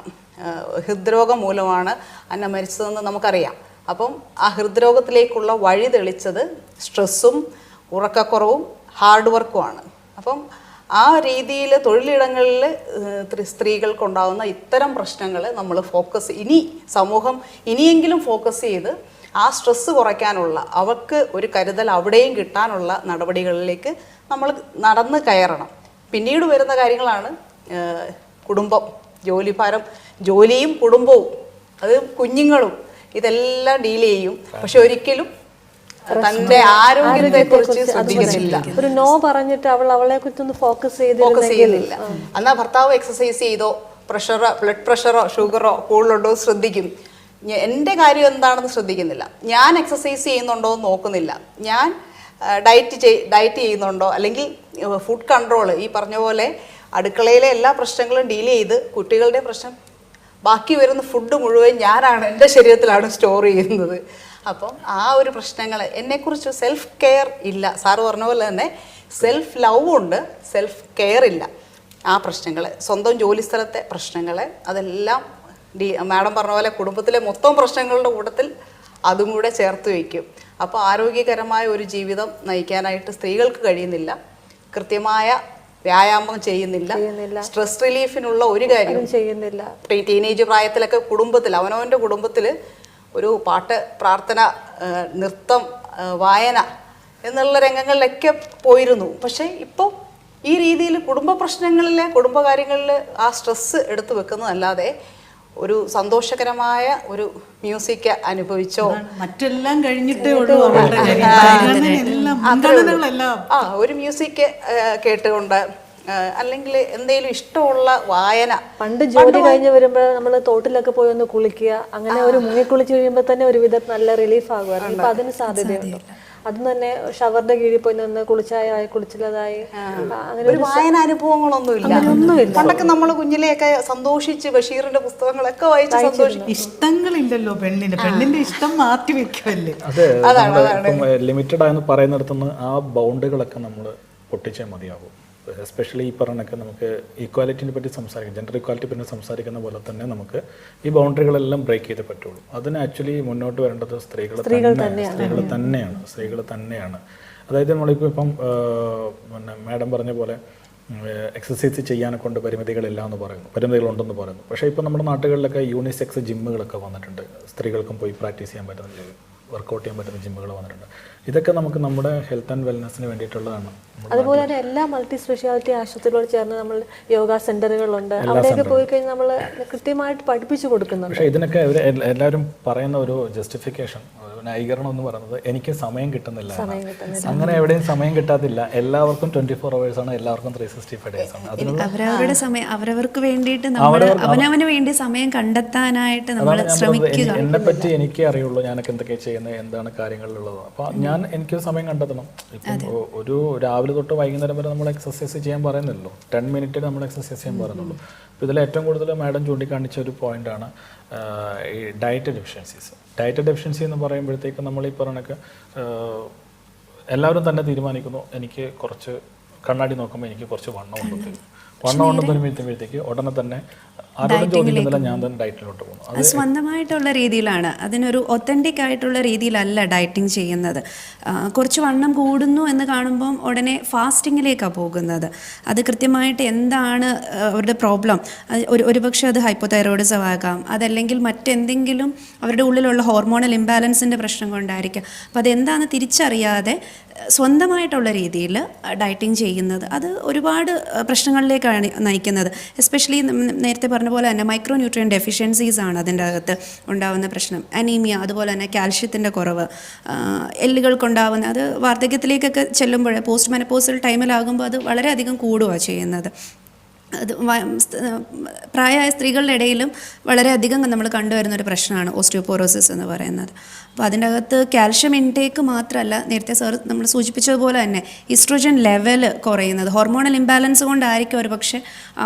D: ഹൃദ്രോഗം മൂലമാണ് അന്ന മരിച്ചതെന്ന് നമുക്കറിയാം. അപ്പം ആ ഹൃദ്രോഗത്തിലേക്കുള്ള വഴി തെളിച്ചത് സ്ട്രെസ്സും ഉറക്കക്കുറവും ഹാർഡ് വർക്കുമാണ്. അപ്പം ആ രീതിയിൽ തൊഴിലിടങ്ങളിൽ സ്ത്രീകൾക്കുണ്ടാകുന്ന ഇത്തരം പ്രശ്നങ്ങൾ നമ്മൾ സമൂഹം ഇനിയെങ്കിലും ഫോക്കസ് ചെയ്ത് ആ സ്ട്രെസ്സ് കുറയ്ക്കാനുള്ള, അവർക്ക് ഒരു കരുതൽ അവിടെയും കിട്ടാനുള്ള നടപടികളിലേക്ക് നമ്മൾ നടന്ന് കയറണം. പിന്നീട് വരുന്ന കാര്യങ്ങളാണ് കുടുംബം, ജോലിഭാരം, ജോലിയും കുടുംബവും, അത് കുഞ്ഞുങ്ങളും, ഇതെല്ലാം ഡീൽ ചെയ്യും. പക്ഷെ ഒരിക്കലും തന്റെ ആരോഗ്യത്തെ കുറിച്ച് ശ്രദ്ധിക്കുന്നില്ല.
C: ഒരു നോ പറഞ്ഞിട്ട് അവളെ കുറിച്ചൊന്ന് ഫോക്കസ്
D: ചെയ്യുന്നില്ല. എന്നാ ഭർത്താവ് എക്സസൈസ് ചെയ്തോ, ബ്ലഡ് പ്രഷറോ ഷുഗറോ കൂടുതലുണ്ടോ ശ്രദ്ധിക്കും. എൻ്റെ കാര്യം എന്താണെന്ന് ശ്രദ്ധിക്കുന്നില്ല. ഞാൻ എക്സസൈസ് ചെയ്യുന്നുണ്ടോ എന്ന് നോക്കുന്നില്ല. ഞാൻ ഡയറ്റ് ചെയ്യുന്നുണ്ടോ, അല്ലെങ്കിൽ ഫുഡ് കൺട്രോൾ, ഈ പറഞ്ഞ പോലെ അടുക്കളയിലെ എല്ലാ പ്രശ്നങ്ങളും ഡീൽ ചെയ്ത് കുട്ടികളുടെ പ്രശ്നം, ബാക്കി വരുന്ന ഫുഡ് മുഴുവൻ ഞാനാണ്, എൻ്റെ ശരീരത്തിലാണ് സ്റ്റോർ ചെയ്യുന്നത്. അപ്പം ആ ഒരു പ്രശ്നങ്ങൾ, എന്നെക്കുറിച്ച് സെൽഫ് കെയർ ഇല്ല. സാറ് പറഞ്ഞ പോലെ തന്നെ സെൽഫ് ലവ് ഉണ്ട്, സെൽഫ് കെയർ ഇല്ല. ആ പ്രശ്നങ്ങൾ, സ്വന്തം ജോലിസ്ഥലത്തെ പ്രശ്നങ്ങൾ, അതെല്ലാം മാഡം പറഞ്ഞ പോലെ കുടുംബത്തിലെ മൊത്തം പ്രശ്നങ്ങളുടെ കൂട്ടത്തിൽ അതും കൂടെ ചേർത്ത് വയ്ക്കും. അപ്പോൾ ആരോഗ്യകരമായ ഒരു ജീവിതം നയിക്കാനായിട്ട് സ്ത്രീകൾക്ക് കഴിയുന്നില്ല. കൃത്യമായ വ്യായാമം ചെയ്യുന്നില്ല. സ്ട്രെസ് റിലീഫിനുള്ള ഒരു കാര്യം ചെയ്യുന്നില്ല. ടീനേജ് പ്രായത്തിലൊക്കെ കുടുംബത്തിൽ, അവനവൻ്റെ കുടുംബത്തിൽ ഒരു പാട്ട്, പ്രാർത്ഥന, നൃത്തം, വായന എന്നുള്ള രംഗങ്ങളിലൊക്കെ പോയിരുന്നു. പക്ഷേ ഇപ്പോൾ ഈ രീതിയിൽ കുടുംബ പ്രശ്നങ്ങളിൽ, കുടുംബകാര്യങ്ങളിൽ ആ സ്ട്രെസ്സ് എടുത്തു വെക്കുന്നതല്ലാതെ ഒരു സന്തോഷകരമായ ഒരു മ്യൂസിക് അനുഭവിച്ചോ,
B: മറ്റെല്ലാം കഴിഞ്ഞിട്ടേ ഉള്ളൂ
D: ഒരു മ്യൂസിക് കേട്ടുകൊണ്ട്, അല്ലെങ്കിൽ എന്തെങ്കിലും ഇഷ്ടമുള്ള വായന.
C: പണ്ട് ജോലി കഴിഞ്ഞ് വരുമ്പോൾ നമ്മൾ തോട്ടിലൊക്കെ പോയി ഒന്ന് കുളിക്കുക, അങ്ങനെ ഒരു മുങ്ങിക്കുളിച്ച് കഴിയുമ്പോൾ തന്നെ ഒരു വിധം നല്ല റിലീഫ് ആകുമായിരുന്നു. ഇപ്പൊ അതിന് സാധ്യതയുണ്ട്. അതും തന്നെ ഷവറിന്റെ കീഴിൽ പോയി നിന്ന് കുളിച്ചതായി അങ്ങനെ
D: ഒരു വായന അനുഭവങ്ങളൊന്നുമില്ല. പണ്ടൊക്കെ നമ്മൾ കുഞ്ഞിലെയൊക്കെ സന്തോഷിച്ച് ബഷീറിന്റെ പുസ്തകങ്ങളൊക്കെ വായിച്ച് സന്തോഷിക്കും.
B: ഇഷ്ടങ്ങളില്ലല്ലോ പെണ്ണിന്റെ ഇഷ്ടം മാറ്റി വെക്കുമല്ലേ.
A: അതെ, ലിമിറ്റഡ് ആയെന്ന് പറയുന്നിടത്തുനിന്ന് ആ ബൗണ്ടുകളൊക്കെ നമ്മൾ പൊട്ടിച്ചേ മതിയാകും. എസ്പെഷ്യലി ഈ പറഞ്ഞൊക്കെ നമുക്ക് ഈക്വാലിറ്റിനെ പറ്റി സംസാരിക്കും, ജെൻഡർ ഈക്വാലിറ്റി പറ്റി സംസാരിക്കുന്ന പോലെ തന്നെ നമുക്ക് ഈ ബൗണ്ടറികളെല്ലാം ബ്രേക്ക് ചെയ്തേ പറ്റുള്ളൂ. അതിന് ആക്ച്വലി മുന്നോട്ട് വരേണ്ടത് സ്ത്രീകൾ തന്നെയാണ്. അതായത് നമ്മളിപ്പോൾ ഇപ്പം പിന്നെ മാഡം പറഞ്ഞ പോലെ എക്സസൈസ് ചെയ്യാനെ കൊണ്ട് പരിമിതികളുണ്ടെന്ന് പറയുന്നു. പക്ഷേ ഇപ്പോൾ നമ്മുടെ നാട്ടുകളിലൊക്കെ യൂണിസെക്സ് ജിമ്മുകളൊക്കെ വന്നിട്ടുണ്ട്. സ്ത്രീകൾക്കും പോയി പ്രാക്ടീസ് ചെയ്യാൻ പറ്റുന്ന, വർക്കൗട്ട് ചെയ്യാൻ പറ്റുന്ന ജിമ്മുകൾ വന്നിട്ടുണ്ട്. ഇതൊക്കെ നമുക്ക് നമ്മുടെ ഹെൽത്ത് ആൻഡ് വെൽനെസ്സിന് വേണ്ടിയിട്ടുള്ളതാണ്.
C: അതുപോലെ തന്നെ എല്ലാ മൾട്ടി സ്പെഷ്യാലിറ്റി ആശുപത്രികളോട് ചേർന്ന് നമ്മൾ യോഗ സെന്ററുകളുണ്ട്. അവിടെയൊക്കെ പോയി കഴിഞ്ഞാൽ നമ്മൾ കൃത്യമായിട്ട് പഠിപ്പിച്ചു കൊടുക്കുന്നുണ്ട്.
A: പക്ഷേ ഇതിനൊക്കെ എല്ലാവരും പറയുന്ന ഒരു ജസ്റ്റിഫിക്കേഷൻ, ന്യായീകരണം എന്ന് പറയുന്നത് എനിക്ക് സമയം കിട്ടുന്നില്ല. അങ്ങനെ എവിടെയും സമയം കിട്ടാത്തില്ല. എല്ലാവർക്കും 24 hours ആണ്, എല്ലാവർക്കും 365 days ആണ്.
E: അവരവരുടെ സമയം അവരവർക്ക് വേണ്ടിയിട്ട് അവനവന് വേണ്ടി സമയം കണ്ടെത്താനായിട്ട് നമ്മൾ ശ്രമിക്കുക.
A: എന്നെ പറ്റി എനിക്കേ അറിയുള്ളൂ, ഞാനൊക്കെ എന്തൊക്കെയാണ് ചെയ്യുന്നത്, എന്താണ് കാര്യങ്ങളിലുള്ളത്. അപ്പോൾ എനിക്കൊരു സമയം കണ്ടെത്തണം. ഇപ്പം ഒരു രാവിലെ തൊട്ട് വൈകുന്നേരം വരെ നമ്മൾ എക്സസൈസ് ചെയ്യാൻ പറയുന്നില്ലല്ലോ, 10 minute നമ്മൾ എക്സസൈസ് ചെയ്യാൻ പറയുന്നുള്ളൂ. അപ്പോൾ ഇതിൽ ഏറ്റവും കൂടുതൽ മാഡം ചൂണ്ടിക്കാണിച്ച ഒരു പോയിന്റാണ് ഈ ഡയറ്റ് ഡെഫിഷ്യൻസീസ്. ഡയറ്റ് ഡെഫിഷ്യൻസി എന്ന് പറയുമ്പോഴത്തേക്ക് നമ്മൾ ഈ പറഞ്ഞൊക്കെ എല്ലാവരും തന്നെ തീരുമാനിക്കുന്നു, എനിക്ക് കുറച്ച് കണ്ണാടി നോക്കുമ്പോൾ എനിക്ക് കുറച്ച് വണ്ണം ഉണ്ടെന്ന്. വണ്ണം ഉണ്ടെന്ന് വരുമ്പോഴത്തേക്ക് ഉടനെ തന്നെ ആരോടും ചോദിക്കുന്നില്ല, ഞാൻ തന്നെ ഡയറ്റിലോട്ട് പോകുന്നു.
E: അത് സ്വന്തമായിട്ടുള്ള രീതിയിലാണ്, അതിനൊരു ഒത്തൻറ്റിക് ആയിട്ടുള്ള രീതിയിലല്ല ഡയറ്റിങ് ചെയ്യുന്നത്. കുറച്ച് വണ്ണം കൂടുന്നു എന്ന് കാണുമ്പം ഉടനെ ഫാസ്റ്റിങ്ങിലേക്കാണ് പോകുന്നത്. അത് കൃത്യമായിട്ട് എന്താണ് അവരുടെ പ്രോബ്ലം, ഒരുപക്ഷെ അത് ഹൈപ്പോതൈറോയിഡിസം ആകാം, അതല്ലെങ്കിൽ മറ്റെന്തെങ്കിലും അവരുടെ ഉള്ളിലുള്ള ഹോർമോണൽ ഇംബാലൻസിൻ്റെ പ്രശ്നം കൊണ്ടായിരിക്കാം. അപ്പോൾ അതെന്താണെന്ന് തിരിച്ചറിയാതെ സ്വന്തമായിട്ടുള്ള രീതിയിൽ ഡയറ്റിങ് ചെയ്യുന്നത് അത് ഒരുപാട് പ്രശ്നങ്ങളിലേക്കാണ് നയിക്കുന്നത്. എസ്പെഷ്യലി നേരത്തെ പറഞ്ഞ പോലെ തന്നെ മൈക്രോ ന്യൂട്രിയൻ ഡെഫിഷ്യൻസീസ് ആണ് അതിൻ്റെ അകത്ത് ഉണ്ടാകുന്ന പ്രശ്നം. അനീമിയ, അതുപോലെ തന്നെ കാൽഷ്യത്തിൻ്റെ കുറവ്, എല്ലുകൾക്കുണ്ടാകുന്ന, അത് വാർദ്ധക്യത്തിലേക്കൊക്കെ ചെല്ലുമ്പോൾ പോസ്റ്റ് മെനപ്പോസൽ ടൈമിലാകുമ്പോൾ അത് വളരെയധികം കൂടുകയാണ് ചെയ്യുന്നത്. അത് പ്രായമായ സ്ത്രീകളുടെ ഇടയിലും വളരെയധികം നമ്മൾ കണ്ടുവരുന്നൊരു പ്രശ്നമാണ് ഓസ്റ്റിയോപോറോസിസ് എന്ന് പറയുന്നത്. അപ്പോൾ അതിൻ്റെ അകത്ത് കാൽഷ്യം ഇൻടേക്ക് മാത്രമല്ല, നേരത്തെ സാർ നമ്മൾ സൂചിപ്പിച്ചതുപോലെ തന്നെ ഈസ്ട്രോജൻ ലെവൽ കുറയുന്നത്, ഹോർമോണൽ ഇംബാലൻസ് കൊണ്ടായിരിക്കും ഒരു പക്ഷേ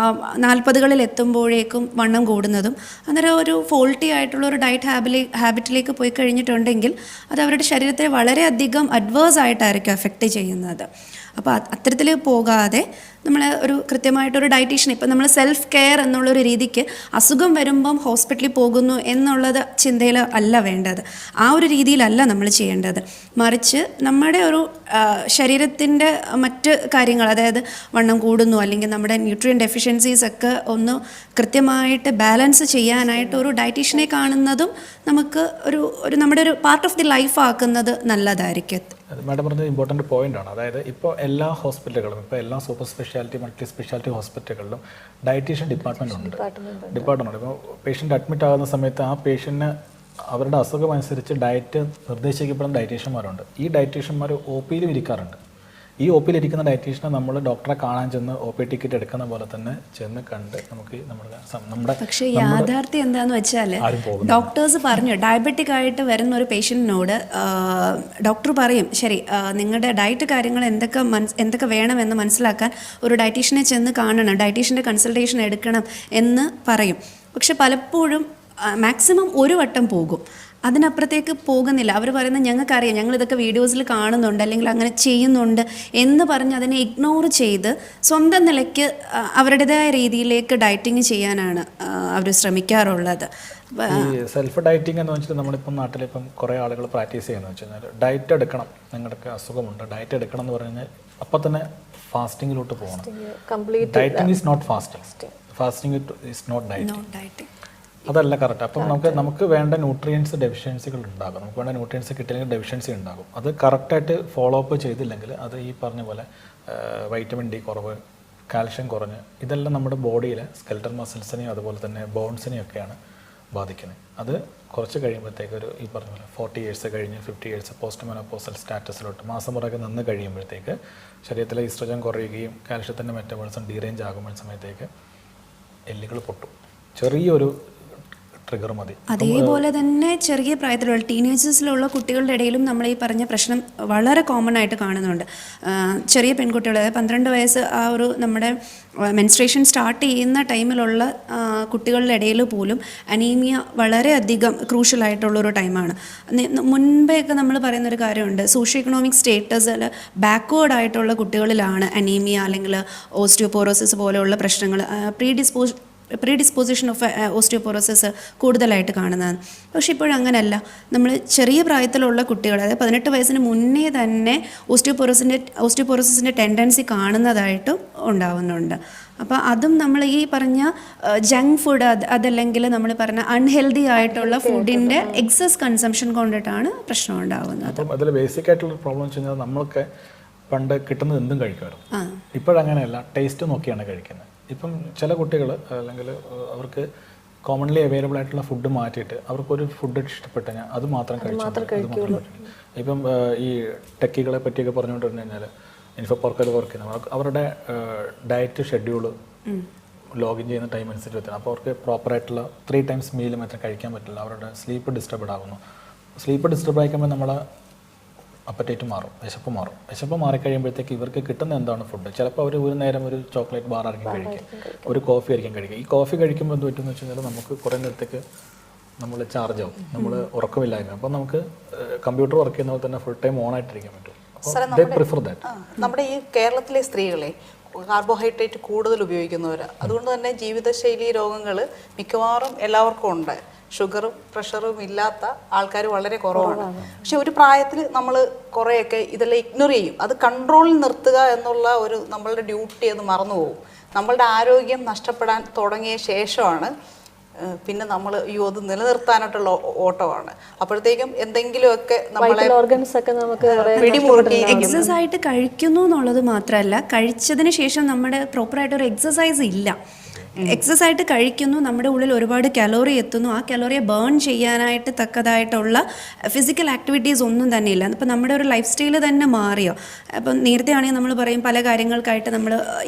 E: 40കളിൽ എത്തുമ്പോഴേക്കും വണ്ണം കൂടുന്നതും. അന്നേരം ഒരു ഫോൾട്ടി ആയിട്ടുള്ള ഒരു ഡയറ്റ് ഹാബിറ്റിലേക്ക് പോയി കഴിഞ്ഞിട്ടുണ്ടെങ്കിൽ അത് അവരുടെ ശരീരത്തെ വളരെയധികം അഡ്വേഴ്സ് ആയിട്ടായിരിക്കും എഫക്റ്റ് ചെയ്യുന്നത്. അപ്പോൾ അത്തരത്തിൽ പോകാതെ നമ്മൾ ഒരു കൃത്യമായിട്ടൊരു ഡയറ്റീഷ്യൻ, ഇപ്പം നമ്മൾ സെൽഫ് കെയർ എന്നുള്ളൊരു രീതിക്ക് അസുഖം വരുമ്പം ഹോസ്പിറ്റലിൽ പോകുന്നു എന്നുള്ളത് ചിന്തയിൽ അല്ല വേണ്ടത്. ആ ഒരു രീതിയിലല്ല നമ്മൾ ചെയ്യേണ്ടത്. മറിച്ച് നമ്മുടെ ഒരു ശരീരത്തിൻ്റെ മറ്റ് കാര്യങ്ങൾ, അതായത് വണ്ണം കൂടുന്നു അല്ലെങ്കിൽ നമ്മുടെ ന്യൂട്രിയൻ ഡെഫിഷ്യൻസീസ് ഒക്കെ ഒന്ന് കൃത്യമായിട്ട് ബാലൻസ് ചെയ്യാനായിട്ട് ഒരു ഡയറ്റീഷ്യനെ കാണുന്നതും നമുക്ക് ഒരു നമ്മുടെ ഒരു പാർട്ട് ഓഫ് ദി ലൈഫ് ആക്കുന്നത് നല്ലതായിരിക്കും.
A: മാഡം പറഞ്ഞത് ഇമ്പോർട്ടൻറ്റ് പോയിൻ്റാണ്. അതായത് ഇപ്പോൾ എല്ലാ ഹോസ്പിറ്റലുകളും, ഇപ്പോൾ എല്ലാ സൂപ്പർ സ്പെഷ്യാലിറ്റി മൾട്ടി സ്പെഷ്യാലിറ്റി ഹോസ്പിറ്റലുകളിലും ഡയറ്റീഷ്യൻ ഡിപ്പാർട്ട്മെൻ്റ് ഉണ്ട്. ഇപ്പോൾ പേഷ്യൻ്റ് അഡ്മിറ്റ് ആകുന്ന സമയത്ത് ആ പേഷ്യൻറ്റിന് അവരുടെ അസുഖം അനുസരിച്ച് ഡയറ്റ് നിർദ്ദേശിക്കപ്പെടുന്ന ഡയറ്റീഷ്യന്മാരുണ്ട്. ഈ ഡയറ്റീഷ്യന്മാർ ഒ പിയിലും ഇരിക്കാറുണ്ട്. ഈ ഒ പിയിൽ ഇരിക്കുന്ന ഡയറ്റീഷ്യനെ നമ്മൾ ഡോക്ടറെ കാണാൻ ചെന്ന് ഒ പി ടിക്കറ്റ് എടുക്കുന്ന പോലെ തന്നെ ചെന്ന് കണ്ട് നമുക്ക് നമ്മുടെ
E: പക്ഷേ യാഥാർത്ഥ്യം എന്താണെന്ന് വെച്ചാൽ ഡോക്ടേഴ്സ് പറഞ്ഞു, ഡയബറ്റിക് ആയിട്ട് വരുന്ന ഒരു പേഷ്യൻറ്റിനോട് ഡോക്ടർ പറയും, ശരി നിങ്ങളുടെ ഡയറ്റ് കാര്യങ്ങൾ എന്തൊക്കെ വേണമെന്ന് മനസ്സിലാക്കാൻ ഒരു ഡയറ്റീഷ്യനെ ചെന്ന് കാണണം, ഡയറ്റീഷ്യൻ്റെ കൺസൾട്ടേഷൻ എടുക്കണം എന്ന് പറയും. പക്ഷെ പലപ്പോഴും മാക്സിമം ഒരു വട്ടം പോകും, അതിനപ്പുറത്തേക്ക് പോകുന്നില്ല. അവർ പറയുന്നത് ഞങ്ങൾക്കറിയാം, ഞങ്ങളിതൊക്കെ വീഡിയോസിൽ കാണുന്നുണ്ട് അല്ലെങ്കിൽ അങ്ങനെ ചെയ്യുന്നുണ്ട് എന്ന് പറഞ്ഞ് അതിനെ ഇഗ്നോർ ചെയ്ത് സ്വന്തം നിലയ്ക്ക് അവരുടേതായ രീതിയിലേക്ക് ഡയറ്റിങ് ചെയ്യാനാണ് അവർ ശ്രമിക്കാറുള്ളത്.
A: ഈ സെൽഫ് ഡയറ്റിംഗ് എന്ന് വെച്ചിട്ട് നമ്മളിപ്പം നാട്ടിലിപ്പം കുറേ ആളുകൾ പ്രാക്ടീസ് ചെയ്യുന്നത് വെച്ച് കഴിഞ്ഞാൽ ഡയറ്റ് എടുക്കണം, നിങ്ങൾക്ക് അസുഖമുണ്ട് ഡയറ്റ് എടുക്കണം എന്ന് പറഞ്ഞു കഴിഞ്ഞാൽ അപ്പം തന്നെ ഫാസ്റ്റിങ്ങിലോട്ട് പോകണം. Dieting is not fasting, fasting is not dieting. അതല്ല കറക്റ്റ്. അപ്പം നമുക്ക് വേണ്ട ന്യൂട്രിയൻസ് ഡെഫിഷ്യൻസികൾ ഉണ്ടാകും, നമുക്ക് വേണ്ട ന്യൂട്രിയൻസ് കിട്ടില്ലെങ്കിൽ ഡെഫിഷ്യൻസി ഉണ്ടാകും. അത് കറക്റ്റായിട്ട് ഫോളോ അപ്പ് ചെയ്തില്ലെങ്കിൽ അത് ഈ പറഞ്ഞ പോലെ വൈറ്റമിൻ ഡി കുറവ്, കാൽഷ്യം കുറഞ്ഞ്, ഇതെല്ലാം നമ്മുടെ ബോഡിയിലെ സ്കെൽറ്റൽ മസിൽസിനെയും അതുപോലെ തന്നെ ബോൺസിനെയും ഒക്കെയാണ് ബാധിക്കുന്നത്. അത് കുറച്ച് കഴിയുമ്പോഴത്തേക്ക് ഈ പറഞ്ഞ പോലെ 40 ഇയേഴ്സ് കഴിഞ്ഞ് 50 ഇയേഴ്സ് പോസ്റ്റ് മെനോപോസൽ സ്റ്റാറ്റസിലോട്ട് മാസം പുറകെ നിന്ന് കഴിയുമ്പോഴത്തേക്ക് ശരീരത്തിലെ ഈസ്ട്രോജൻ കുറയുകയും കാൽഷ്യത്തിൻ്റെ മെറ്റബോളിസം ഡീറേഞ്ച് ആകുമ്പോൾ സമയത്തേക്ക് എല്ലുകൾ പൊട്ടും. ചെറിയൊരു ട്രിഗർ മതി.
E: അതേപോലെ തന്നെ ചെറിയ പ്രായത്തിലുള്ള ടീനേജേഴ്സിലുള്ള കുട്ടികളുടെ ഇടയിലും നമ്മൾ ഈ പറഞ്ഞ പ്രശ്നം വളരെ കോമൺ ആയിട്ട് കാണുന്നുണ്ട്. ചെറിയ പെൺകുട്ടികൾ, 12 വയസ്സ് ആ ഒരു നമ്മുടെ മെൻസ്ട്രേഷൻ സ്റ്റാർട്ട് ചെയ്യുന്ന ടൈമിലുള്ള കുട്ടികളുടെ ഇടയിൽ പോലും അനീമിയ വളരെയധികം ക്രൂഷ്യലായിട്ടുള്ളൊരു ടൈമാണ്. മുൻപേയൊക്കെ നമ്മൾ പറയുന്നൊരു കാര്യമുണ്ട്, സോഷ്യോ എക്കണോമിക് സ്റ്റേറ്റസിൽ ബാക്ക്വേർഡ് ആയിട്ടുള്ള കുട്ടികളിലാണ് അനീമിയ അല്ലെങ്കിൽ ഓസ്റ്റിയോപോറോസിസ് പോലെയുള്ള പ്രശ്നങ്ങൾ, പ്രീഡിസ്പോസിഷൻ ഓഫ് ഓസ്റ്റിയോപോറോസിസ് കൂടുതലായിട്ട് കാണുന്നതാണ്. പക്ഷേ ഇപ്പോഴങ്ങനെയല്ല. നമ്മൾ ചെറിയ പ്രായത്തിലുള്ള കുട്ടികൾ, അതായത് 18 വയസ്സിന് മുന്നേ തന്നെ ഓസ്റ്റിയോപോറോസിസിൻ്റെ ടെൻഡൻസി കാണുന്നതായിട്ടും ഉണ്ടാവുന്നുണ്ട്. അപ്പോൾ അതും നമ്മൾ ഈ പറഞ്ഞ ജങ്ക് ഫുഡ്, അതല്ലെങ്കിൽ നമ്മൾ പറഞ്ഞ അൺഹെൽത്തി ആയിട്ടുള്ള ഫുഡിൻ്റെ എക്സസ് കൺസംഷൻ കൊണ്ടിട്ടാണ് പ്രശ്നം ഉണ്ടാകുന്നത്.
A: അപ്പം അതിൽ ബേസിക് ആയിട്ടുള്ള പ്രോബ്ലം വെച്ച് കഴിഞ്ഞാൽ നമ്മൾക്ക് പണ്ട് കിട്ടുന്നത് എന്തും കഴിക്കുമായിരുന്നു. ഇപ്പോഴങ്ങനെയല്ല, ടേസ്റ്റ് നോക്കിയാണ് കഴിക്കുന്നത്. ഇപ്പം ചില കുട്ടികൾ അല്ലെങ്കിൽ അവർക്ക് കോമൺലി അവൈലബിൾ ആയിട്ടുള്ള ഫുഡ് മാറ്റിയിട്ട് അവർക്കൊരു ഫുഡ് ഇഷ്ടപ്പെട്ട് കഴിഞ്ഞാൽ അത് മാത്രം കഴിച്ചു. ഇപ്പം ഈ ടെക്കികളെ പറ്റിയൊക്കെ പറഞ്ഞുകൊണ്ടിരുന്നു കഴിഞ്ഞാൽ ഇൻഫോപോർക്കൽ വർക്ക് ചെയ്യുന്ന അവരുടെ ഡയറ്റ് ഷെഡ്യൂൾ ലോഗിൻ ചെയ്യുന്ന ടൈം അനുസരിച്ച് വെച്ചാൽ അപ്പോൾ അവർക്ക് പ്രോപ്പറായിട്ടുള്ള 3 ടൈംസ് മീൽ മാത്രം കഴിക്കാൻ പറ്റില്ല. അവരുടെ സ്ലീപ്പ് ഡിസ്റ്റർബഡ് ആകുന്നു. സ്ലീപ്പ് ഡിസ്റ്റർബ് ആയിക്കുമ്പോൾ നമ്മളെ അപ്പറ്റേറ്റ് മാറും, വിശപ്പ് മാറിക്കഴിയുമ്പോഴത്തേക്ക് ഇവർക്ക് കിട്ടുന്ന എന്താണ് ഫുഡ്. ചിലപ്പോൾ അവർ ഒരു നേരം ഒരു ചോക്ലേറ്റ് ബാർ ആയിരിക്കും കഴിക്കുക, ഒരു കോഫി ആയിരിക്കും കഴിക്കുക. ഈ കോഫി കഴിക്കുമ്പോൾ എന്ത് പറ്റുമെന്ന് വെച്ച് കഴിഞ്ഞാൽ നമുക്ക് കുറേ നേരത്തേക്ക് നമ്മൾ ചാർജ് ആവും, നമ്മൾ ഉറക്കമില്ലായ്മ. അപ്പോൾ നമുക്ക് കമ്പ്യൂട്ടർ വർക്ക് ചെയ്യുന്ന പോലെ തന്നെ ഫുൾ ടൈം ഓൺ ആയിട്ടിരിക്കാൻ പറ്റും.
D: നമ്മുടെ ഈ കേരളത്തിലെ സ്ത്രീകളെ കാർബോഹൈഡ്രേറ്റ് കൂടുതൽ ഉപയോഗിക്കുന്നവരാണ്. അതുകൊണ്ട് തന്നെ ജീവിതശൈലി രോഗങ്ങൾ മിക്കവാറും എല്ലാവർക്കും ഉണ്ട്. ഷുഗറും പ്രഷറും ഇല്ലാത്ത ആൾക്കാർ വളരെ കുറവാണ്. പക്ഷെ ഒരു പ്രായത്തിൽ നമ്മൾ കുറേയൊക്കെ ഇതെല്ലാം ഇഗ്നോർ ചെയ്യും. അത് കൺട്രോളിൽ നിർത്തുക എന്നുള്ള ഒരു നമ്മളുടെ ഡ്യൂട്ടി അത് മറന്നു പോകും. നമ്മളുടെ ആരോഗ്യം നഷ്ടപ്പെടാൻ തുടങ്ങിയ ശേഷമാണ് പിന്നെ നമ്മൾ അത് നിലനിർത്താനായിട്ടുള്ള ഓട്ടമാണ്. അപ്പോഴത്തേക്കും എന്തെങ്കിലുമൊക്കെ നമ്മളെ
C: ഓർഗൻസ് ഒക്കെ നമുക്ക്
D: പിടിമുറുക്കി.
E: എക്സസൈസ് ആയിട്ട് കഴിക്കുന്നു എന്നുള്ളത് മാത്രമല്ല, കഴിച്ചതിന് ശേഷം നമ്മുടെ പ്രോപ്പറായിട്ടൊരു എക്സസൈസ് ഇല്ല. എക്സസൈസ് ആയിട്ട് കഴിക്കുന്നു, നമ്മുടെ ഉള്ളിൽ ഒരുപാട് കലോറി എത്തുന്നു, ആ കലോറിയെ ബേൺ ചെയ്യാനായിട്ട് തക്കതായിട്ടുള്ള ഫിസിക്കൽ ആക്ടിവിറ്റീസ് ഒന്നും തന്നെ ഇല്ല. അപ്പോൾ നമ്മുടെ ഒരു ലൈഫ് സ്റ്റൈൽ തന്നെ മാറിയോ? അപ്പം നേരത്തെ ആണെങ്കിൽ നമ്മൾ പറയും പല കാര്യങ്ങൾക്കായിട്ട്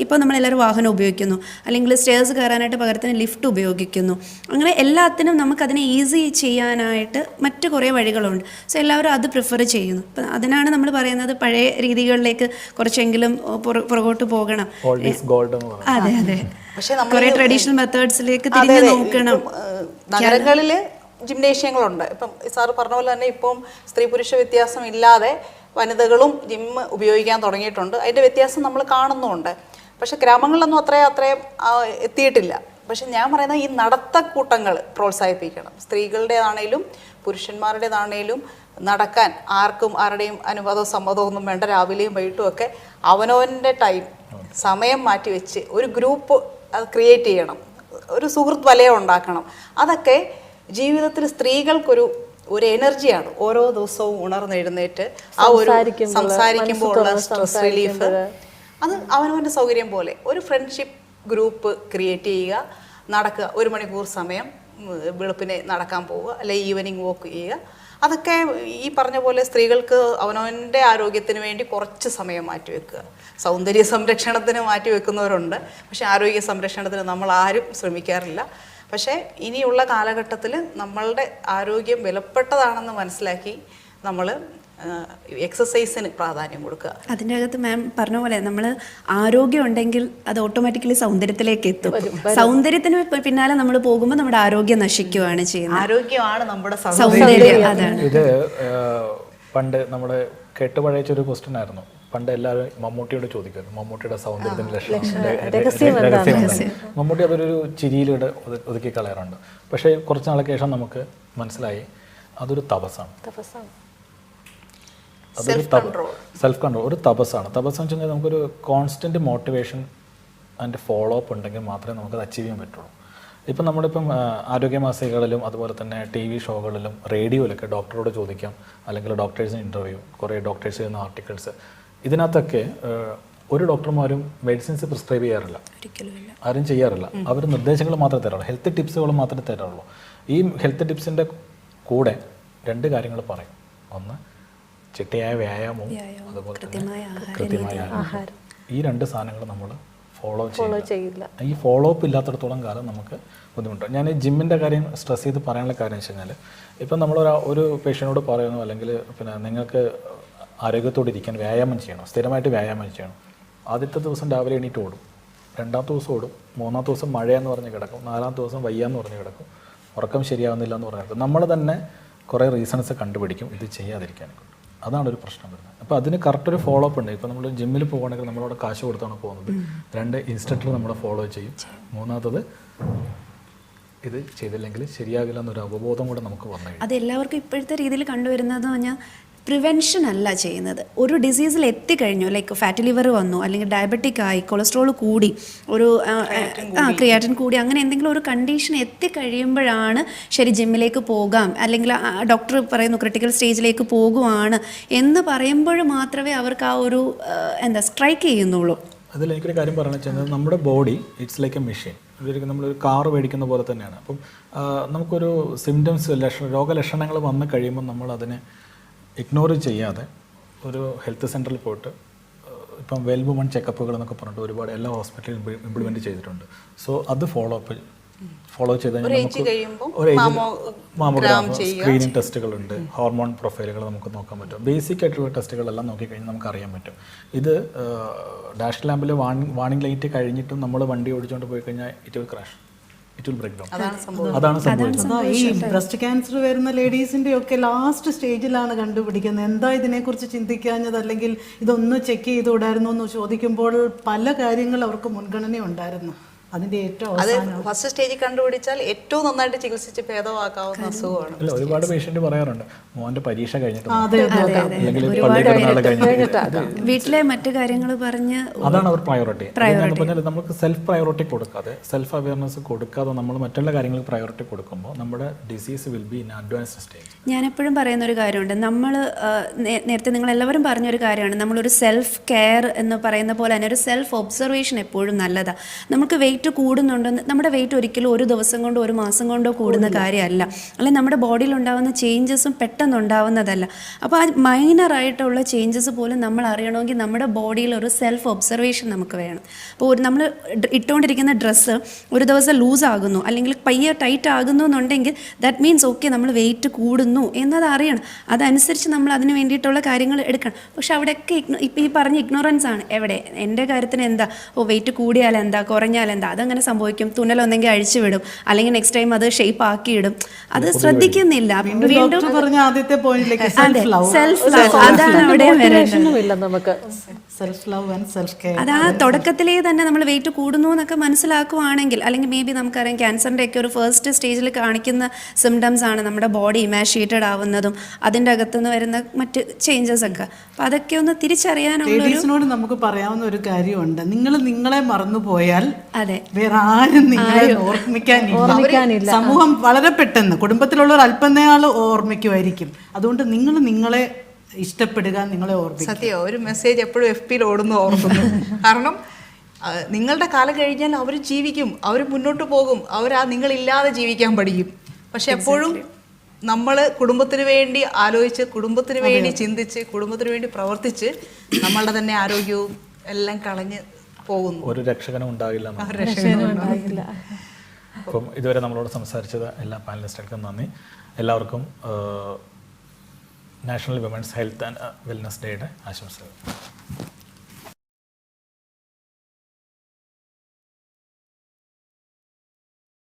E: ഇപ്പോൾ നമ്മളെല്ലാവരും വാഹനം ഉപയോഗിക്കുന്നു, അല്ലെങ്കിൽ സ്റ്റേഴ്സ് കയറാനായിട്ട് പകരത്തിന് ലിഫ്റ്റ് ഉപയോഗിക്കുന്നു. അങ്ങനെ എല്ലാത്തിനും നമുക്കതിനെ ഈസി ചെയ്യാനായിട്ട് മറ്റു കുറേ വഴികളുണ്ട്. സോ എല്ലാവരും അത് പ്രിഫർ ചെയ്യുന്നു. അപ്പം അതിനാണ് നമ്മൾ പറയുന്നത് പഴയ രീതികളിലേക്ക് കുറച്ചെങ്കിലും പുറകോട്ട് പോകണം. അതെ അതെ,
D: പക്ഷെ
E: കുറേ ട്രഡീഷണൽ മെത്തേഡ്സിലേക്ക് തിരിഞ്ഞു നോക്കണം.
D: നഗരങ്ങളിൽ ജിംനേഷ്യങ്ങളുണ്ട്. ഇപ്പം സാറ് പറഞ്ഞ പോലെ തന്നെ ഇപ്പം സ്ത്രീ പുരുഷ വ്യത്യാസം ഇല്ലാതെ വനിതകളും ജിം ഉപയോഗിക്കാൻ തുടങ്ങിയിട്ടുണ്ട്. അതിൻ്റെ വ്യത്യാസം നമ്മൾ കാണുന്നുമുണ്ട്. പക്ഷെ ഗ്രാമങ്ങളിലൊന്നും അത്രയും എത്തിയിട്ടില്ല. പക്ഷെ ഞാൻ പറയുന്നത് ഈ നടത്തക്കൂട്ടങ്ങൾ പ്രോത്സാഹിപ്പിക്കണം. സ്ത്രീകളുടേതാണേലും പുരുഷന്മാരുടേതാണേലും നടക്കാൻ ആർക്കും ആരുടെയും അനുവാദവും സമ്മതവും ഒന്നും വേണ്ട. രാവിലെയും വൈകിട്ടും ഒക്കെ അവനവൻ്റെ സമയം മാറ്റി വെച്ച് ഒരു ഗ്രൂപ്പ് അത് ക്രിയേറ്റ് ചെയ്യണം, ഒരു സുഹൃത്ത് വലയം ഉണ്ടാക്കണം. അതൊക്കെ ജീവിതത്തിൽ സ്ത്രീകൾക്കൊരു എനർജിയാണ്. ഓരോ ദിവസവും ഉണർന്നെഴുന്നേറ്റ് ആ ഒരു സംസാരിക്കുമ്പോൾ ഉള്ള സ്ട്രെസ് റിലീഫ്, അത് അവനവൻ്റെ സൗകര്യം പോലെ ഒരു ഫ്രണ്ട്ഷിപ്പ് ഗ്രൂപ്പ് ക്രിയേറ്റ് ചെയ്യുക, നടക്കുക, 1 മണിക്കൂർ സമയം വെളുപ്പിനെ നടക്കാൻ പോവുക, അല്ലെങ്കിൽ ഈവനിങ് വോക്ക് ചെയ്യുക. അതൊക്കെ ഈ പറഞ്ഞ പോലെ സ്ത്രീകൾക്ക് അവനവൻ്റെ ആരോഗ്യത്തിന് വേണ്ടി കുറച്ച് സമയം മാറ്റിവെക്കുക. സൗന്ദര്യ സംരക്ഷണത്തിന് മാറ്റിവെക്കുന്നവരുണ്ട്, പക്ഷേ ആരോഗ്യ സംരക്ഷണത്തിന് നമ്മൾ ആരും ശ്രമിക്കാറില്ല. പക്ഷേ ഇനിയുള്ള കാലഘട്ടത്തിൽ നമ്മളുടെ ആരോഗ്യം വിലപ്പെട്ടതാണെന്ന് മനസ്സിലാക്കി നമ്മൾ എക്സസൈസിന് പ്രാധാന്യം കൊടുക്കുക.
E: അതിൻ്റെ അകത്ത് മാം പറഞ്ഞ പോലെ നമ്മൾ ആരോഗ്യം ഉണ്ടെങ്കിൽ അത് ഓട്ടോമാറ്റിക്കലി സൗന്ദര്യത്തിലേക്ക് എത്തും. സൗന്ദര്യത്തിന് പിന്നാലെ നമ്മൾ പോകുമ്പോൾ നമ്മുടെ ആരോഗ്യം നശിക്കുകയാണ് ചെയ്യുന്നത്.
D: ആരോഗ്യമാണ് നമ്മുടെ
E: സൗന്ദര്യം. അതാണ്
A: ഇത് പണ്ട് നമ്മുടെ കേട്ടുപഴച്ചൊരു ക്വസ്റ്റ്യൻ ആയിരുന്നു. പണ്ട് എല്ലാവരും മമ്മൂട്ടിയോട് ചോദിക്കുമായിരുന്നു, മമ്മൂട്ടിയുടെ സൗന്ദര്യത്തിന്റെ രഹസ്യം. മമ്മൂട്ടി അതൊരു ചിരിയിലൂടെ ഒതുക്കി കളയാറുണ്ട്. പക്ഷേ കുറച്ച് നാളെ ശേഷം നമുക്ക് മനസ്സിലായി അതൊരു തപസ്സാണ്. അതൊരു സെൽഫ് കൺട്രോൾ, ഒരു തപസ്സാണ്. തപസ്സെന്ന് വെച്ച് കഴിഞ്ഞാൽ നമുക്കൊരു constant motivation and follow up ഉണ്ടെങ്കിൽ മാത്രമേ നമുക്കത് അച്ചീവ് ചെയ്യാൻ പറ്റുള്ളൂ. ഇപ്പം നമ്മളിപ്പം ആരോഗ്യ മാസികകളിലും അതുപോലെ തന്നെ TV ഷോകളിലും റേഡിയോയിലൊക്കെ ഡോക്ടറോട് ചോദിക്കാം, അല്ലെങ്കിൽ ഡോക്ടേഴ്സിന് ഇൻ്റർവ്യൂ, കുറേ ഡോക്ടേഴ്സ് ചെയ്യുന്ന ആർട്ടിക്കിൾസ്, ഇതിനകത്തൊക്കെ ഒരു ഡോക്ടർമാരും മെഡിസിൻസ് പ്രിസ്ക്രൈബ് ചെയ്യാറില്ല, ആരും ചെയ്യാറില്ല. അവർ നിർദ്ദേശങ്ങൾ മാത്രമേ തരാറുള്ളൂ, ഹെൽത്ത് ടിപ്സുകൾ മാത്രമേ തരാറുള്ളൂ. ഈ ഹെൽത്ത് ടിപ്സിൻ്റെ കൂടെ 2 കാര്യങ്ങൾ പറയും. ഒന്ന്, ചിട്ടയായ വ്യായാമവും അതുപോലെ തന്നെ കൃത്യമായ ആഹാരം. ഈ 2 സാധനങ്ങൾ നമ്മൾ ഫോളോ ചെയ്യില്ല. ഈ ഫോളോ അപ്പ് ഇല്ലാത്തടത്തോളം കാലം നമുക്ക് ബുദ്ധിമുട്ടാണ്. ഞാൻ ഈ ജിമ്മിൻ്റെ കാര്യം സ്ട്രെസ് ചെയ്ത് പറയാനുള്ള കാര്യം വെച്ച് കഴിഞ്ഞാൽ, ഇപ്പം നമ്മളൊരു പേഷ്യനോട് പറയുന്നു, അല്ലെങ്കിൽ പിന്നെ നിങ്ങൾക്ക് ആരോഗ്യത്തോടെ ഇരിക്കാൻ വ്യായാമം ചെയ്യണം, സ്ഥിരമായിട്ട് വ്യായാമം ചെയ്യണം. ആദ്യത്തെ ദിവസം രാവിലെ എണീറ്റ് ഓടും, 2ാമത്തെ ദിവസം ഓടും, 3ാമത്തെ ദിവസം മഴയെന്ന് പറഞ്ഞ് കിടക്കും, 4ാമത്തെ ദിവസം വയ്യാന്ന് പറഞ്ഞ് കിടക്കും, ഉറക്കം ശരിയാവുന്നില്ല എന്ന് പറഞ്ഞ് കിടക്കും. നമ്മൾ തന്നെ കുറേ റീസൺസ് കണ്ടുപിടിക്കും ഇത് ചെയ്യാതിരിക്കാനൊക്കെ. അതാണ് ഒരു പ്രശ്നം വരുന്നത്. അപ്പോൾ അതിന് കറക്റ്റ് ഒരു ഫോളോ അപ്പ് ഉണ്ട്. ഇപ്പോൾ നമ്മൾ ജിമ്മിൽ പോകുകയാണെങ്കിൽ നമ്മളവിടെ കാശ് കൊടുത്താണ് പോകുന്നത്. 2 ഇൻസ്ട്രക്ടർ നമ്മളെ ഫോളോ ചെയ്യും. 3ാമത്തത് ഇത് ചെയ്തില്ലെങ്കിൽ ശരിയാകില്ല എന്നൊരു അവബോധം കൂടെ നമുക്ക് വന്നു.
E: അത് എല്ലാവർക്കും ഇപ്പോഴത്തെ രീതിയിൽ കണ്ടുവരുന്നതെന്ന് പറഞ്ഞാൽ പ്രിവെൻഷൻ അല്ല ചെയ്യുന്നത്. ഒരു ഡിസീസിൽ എത്തിക്കഴിഞ്ഞു, ലൈക്ക് ഫാറ്റി ലിവർ വന്നു, അല്ലെങ്കിൽ ഡയബറ്റിക് ആയി, കൊളസ്ട്രോൾ കൂടി, ഒരു ക്രിയാറ്റിൻ കൂടി, അങ്ങനെ എന്തെങ്കിലും ഒരു കണ്ടീഷൻ എത്തിക്കഴിയുമ്പോഴാണ് ശരി ജിമ്മിലേക്ക് പോകാം, അല്ലെങ്കിൽ ഡോക്ടർ പറയുന്നു ക്രിട്ടിക്കൽ സ്റ്റേജിലേക്ക് പോകുവാണ് എന്ന് പറയുമ്പോൾ മാത്രമേ അവർക്ക് ആ ഒരു സ്ട്രൈക്ക് ചെയ്യുന്നുള്ളൂ.
A: അതിൽ എനിക്കൊരു കാര്യം പറഞ്ഞു വെച്ചാൽ, നമ്മുടെ body it's like A machine. നമ്മളൊരു കാർ മേടിക്കുന്ന പോലെ തന്നെയാണ്. അപ്പം നമുക്കൊരു സിംറ്റംസ്, രോഗലക്ഷണങ്ങൾ വന്നു കഴിയുമ്പോൾ നമ്മൾ അതിനെ ഇഗ്നോർ ചെയ്യാതെ ഒരു ഹെൽത്ത് സെൻ്ററിൽ പോയിട്ട്, ഇപ്പം വെൽ-വുമൺ ചെക്കപ്പുകൾ എന്നൊക്കെ പറഞ്ഞിട്ട് ഒരുപാട് എല്ലാ ഹോസ്പിറ്റലിലും ഇംപ്ലിമെൻറ്റ് ചെയ്തിട്ടുണ്ട്. സോ അത് ഫോളോ ചെയ്ത് മാമോഗ്രാം, സ്ക്രീനിങ് ടെസ്റ്റുകളുണ്ട്, ഹോർമോൺ പ്രൊഫൈലുകൾ നമുക്ക് നോക്കാൻ പറ്റും. ബേസിക് ആയിട്ടുള്ള ടെസ്റ്റുകളെല്ലാം നോക്കിക്കഴിഞ്ഞാൽ നമുക്ക് അറിയാൻ പറ്റും. ഇത് ഡാഷ് ലാമ്പിൽ വാർണിംഗ് ലൈറ്റ് കഴിഞ്ഞിട്ടും നമ്മൾ വണ്ടി ഓടിച്ചുകൊണ്ട് പോയി കഴിഞ്ഞാൽ it it will break down.
D: അതാണ് സംഭവം.
A: അതാണ് സംഭവിച്ചത്.
B: അതാ ഈ ബ്രസ്റ്റ് ക്യാൻസർ വരുന്ന ലേഡീസിന്റെ ഒക്കെ ലാസ്റ്റ് സ്റ്റേജിലാണ് കണ്ടുപിടിക്കുന്നത്. എന്താ ഇതിനെക്കുറിച്ച് ചിന്തിക്കാഞ്ഞത്, അല്ലെങ്കിൽ ഇതൊന്ന് ചെക്ക് ചെയ്തുകൂടായിരുന്നു എന്ന് ചോദിക്കുമ്പോൾ പല കാര്യങ്ങൾ അവർക്ക് മുൻഗണന ഉണ്ടായിരുന്നു. അതിന്റെ ഏറ്റവും
D: അത് ഫസ്റ്റ് സ്റ്റേജിൽ കണ്ടുപിടിച്ചാൽ ഏറ്റവും നന്നായിട്ട് ചികിത്സിച്ച് ഭേദമാക്കാവുന്ന അസുഖമാണ്.
A: അല്ല, ഒരുപാട് പേഷ്യന്റ് പറയാറുണ്ട് മോന്റെ പരീക്ഷ കഴിഞ്ഞിട്ട്
B: അതെ
A: അല്ലെങ്കിൽ പള്ളി പെരുന്നാൾ കഴിഞ്ഞിട്ട്.
E: വീട്ടിലെ മറ്റു കാര്യങ്ങൾ പറഞ്ഞ്
A: അതാണ് അവർ പ്രയോറിറ്റി. പറഞ്ഞാൽ നമുക്ക് സെൽഫ് പ്രയോറിറ്റി കൊടുക്കാതെ, സെൽഫ് അവയർനെസ് കൊടുക്കാതെ നമ്മൾ മറ്റുള്ള കാര്യങ്ങൾക്ക് പ്രയോറിറ്റി കൊടുക്കുമ്പോൾ നമ്മുടെ disease will be in advanced stage.
E: ഞാനെപ്പോഴും പറയുന്ന ഒരു കാര്യമുണ്ട്, നമ്മൾ നേരത്തെ നിങ്ങളെല്ലാവരും പറഞ്ഞൊരു കാര്യമാണ്, നമ്മളൊരു സെൽഫ് കെയർ എന്ന് പറയുന്ന പോലെ തന്നെ ഒരു സെൽഫ് ഒബ്സർവേഷൻ എപ്പോഴും നല്ലതാണ്. നമുക്ക് വെയിറ്റ് കൂടുന്നുണ്ടെന്ന്, നമ്മുടെ വെയിറ്റ് ഒരിക്കലും ഒരു ദിവസം കൊണ്ടോ ഒരു മാസം കൊണ്ടോ കൂടുന്ന കാര്യമല്ല, അല്ലെങ്കിൽ നമ്മുടെ ബോഡിയിൽ ഉണ്ടാകുന്ന ചേഞ്ചസും പെട്ടെന്ന് ഉണ്ടാവുന്നതല്ല. അപ്പോൾ ആ മൈനറായിട്ടുള്ള ചേഞ്ചസ് പോലും നമ്മൾ അറിയണമെങ്കിൽ നമ്മുടെ ബോഡിയിൽ ഒരു സെൽഫ് ഒബ്സർവേഷൻ നമുക്ക് വേണം. അപ്പോൾ നമ്മൾ ഇട്ടുകൊണ്ടിരിക്കുന്ന ഡ്രസ്സ് ഒരു ദിവസം ലൂസ് ആകുന്നു അല്ലെങ്കിൽ പയ്യെ ടൈറ്റ് ആകുന്നു എന്നുണ്ടെങ്കിൽ ദാറ്റ് മീൻസ് ഓക്കെ നമ്മൾ വെയിറ്റ് കൂടുന്നു എന്നത് അറിയണം. അതനുസരിച്ച് നമ്മൾ അതിന് വേണ്ടിയിട്ടുള്ള കാര്യങ്ങൾ എടുക്കണം. പക്ഷെ അവിടെയൊക്കെ ഇപ്പം ഈ പറഞ്ഞ ഇഗ്നോറൻസ് ആണ്. എവിടെ എൻ്റെ കാര്യത്തിന് എന്താ, വെയിറ്റ് കൂടിയാൽ എന്താ, കുറഞ്ഞാൽ എന്താ, അതങ്ങനെ സംഭവിക്കും. തുന്നലൊന്നെങ്കിൽ അഴിച്ചു വിടും, അല്ലെങ്കിൽ നെക്സ്റ്റ് ടൈം അത് ഷേപ്പ് ആക്കിയിടും. അത് ശ്രദ്ധിക്കുന്നില്ല. വീണ്ടും
B: പറഞ്ഞ ആദ്യത്തെ പോയിന്റിലേക്ക്
E: അതെ, സെൽഫ് ലവ് അതാണ് അവിടെ വരേണ്ടത്.
C: ഇല്ല നമുക്ക്
B: self love and self care.
E: അത് ആ തുടക്കത്തിലേ തന്നെ നമ്മൾ വെയിറ്റ് കൂടുന്നു എന്നൊക്കെ മനസ്സിലാക്കുവാണെങ്കിൽ, അല്ലെങ്കിൽ മേ ബി നമുക്കറിയാം ക്യാൻസറിൻ്റെ ഒക്കെ ഒരു ഫസ്റ്റ് സ്റ്റേജിൽ കാണിക്കുന്ന സിംറ്റംസ് ആണ് നമ്മുടെ ബോഡി ഇമാഷിയേറ്റഡ് ആവുന്നതും അതിൻ്റെ അകത്തുനിന്ന് വരുന്ന മറ്റ് ചേഞ്ചസ് ഒക്കെ. അപ്പം അതൊക്കെ ഒന്ന് തിരിച്ചറിയാനുള്ള
B: ലേഡീസിനോട് നമുക്ക് പറയാവുന്ന ഒരു കാര്യമുണ്ട്, നിങ്ങൾ നിങ്ങളെ മറന്നുപോയാൽ
E: അതെ
B: വേറെ ആരും നിങ്ങളെ ഓർമ്മിക്കാനില്ല. സമൂഹം വളരെ പെട്ടെന്ന്, കുടുംബത്തിലുള്ളവർ അല്പനയാൾ ഓർമ്മിക്കുമായിരിക്കും. അതുകൊണ്ട് നിങ്ങൾ നിങ്ങളെ ഇഷ്ടപ്പെടുക, നിങ്ങളെ ഓർമ്മിക്കുക.
D: സത്യം, ഒരു മെസ്സേജ് എപ്പോഴും FB-യിൽ ഓടുന്നു ഓർക്കുന്നു. കാരണം നിങ്ങളുടെ കാലം കഴിഞ്ഞാൽ അവർ ജീവിക്കും, അവർ മുന്നോട്ട് പോകും, നിങ്ങളില്ലാതെ ജീവിക്കാൻ പഠിക്കും. പക്ഷെ എപ്പോഴും നമ്മൾ കുടുംബത്തിന് വേണ്ടി ആലോചിച്ച്, കുടുംബത്തിന് വേണ്ടി ചിന്തിച്ച്, കുടുംബത്തിന് വേണ്ടി പ്രവർത്തിച്ച് നമ്മളുടെ തന്നെ ആരോഗ്യവും എല്ലാം കളഞ്ഞ് പോകുന്നു.
A: ഒരു രക്ഷകനും ഉണ്ടാകില്ല. അപ്പം ഇതുവരെ നമ്മളോട് സംസാരിച്ചത് എല്ലാ പാനലിസ്റ്റുകൾക്കും നന്ദി. എല്ലാവർക്കും national women's health and wellness ഡേയുടെ ആശംസകൾ.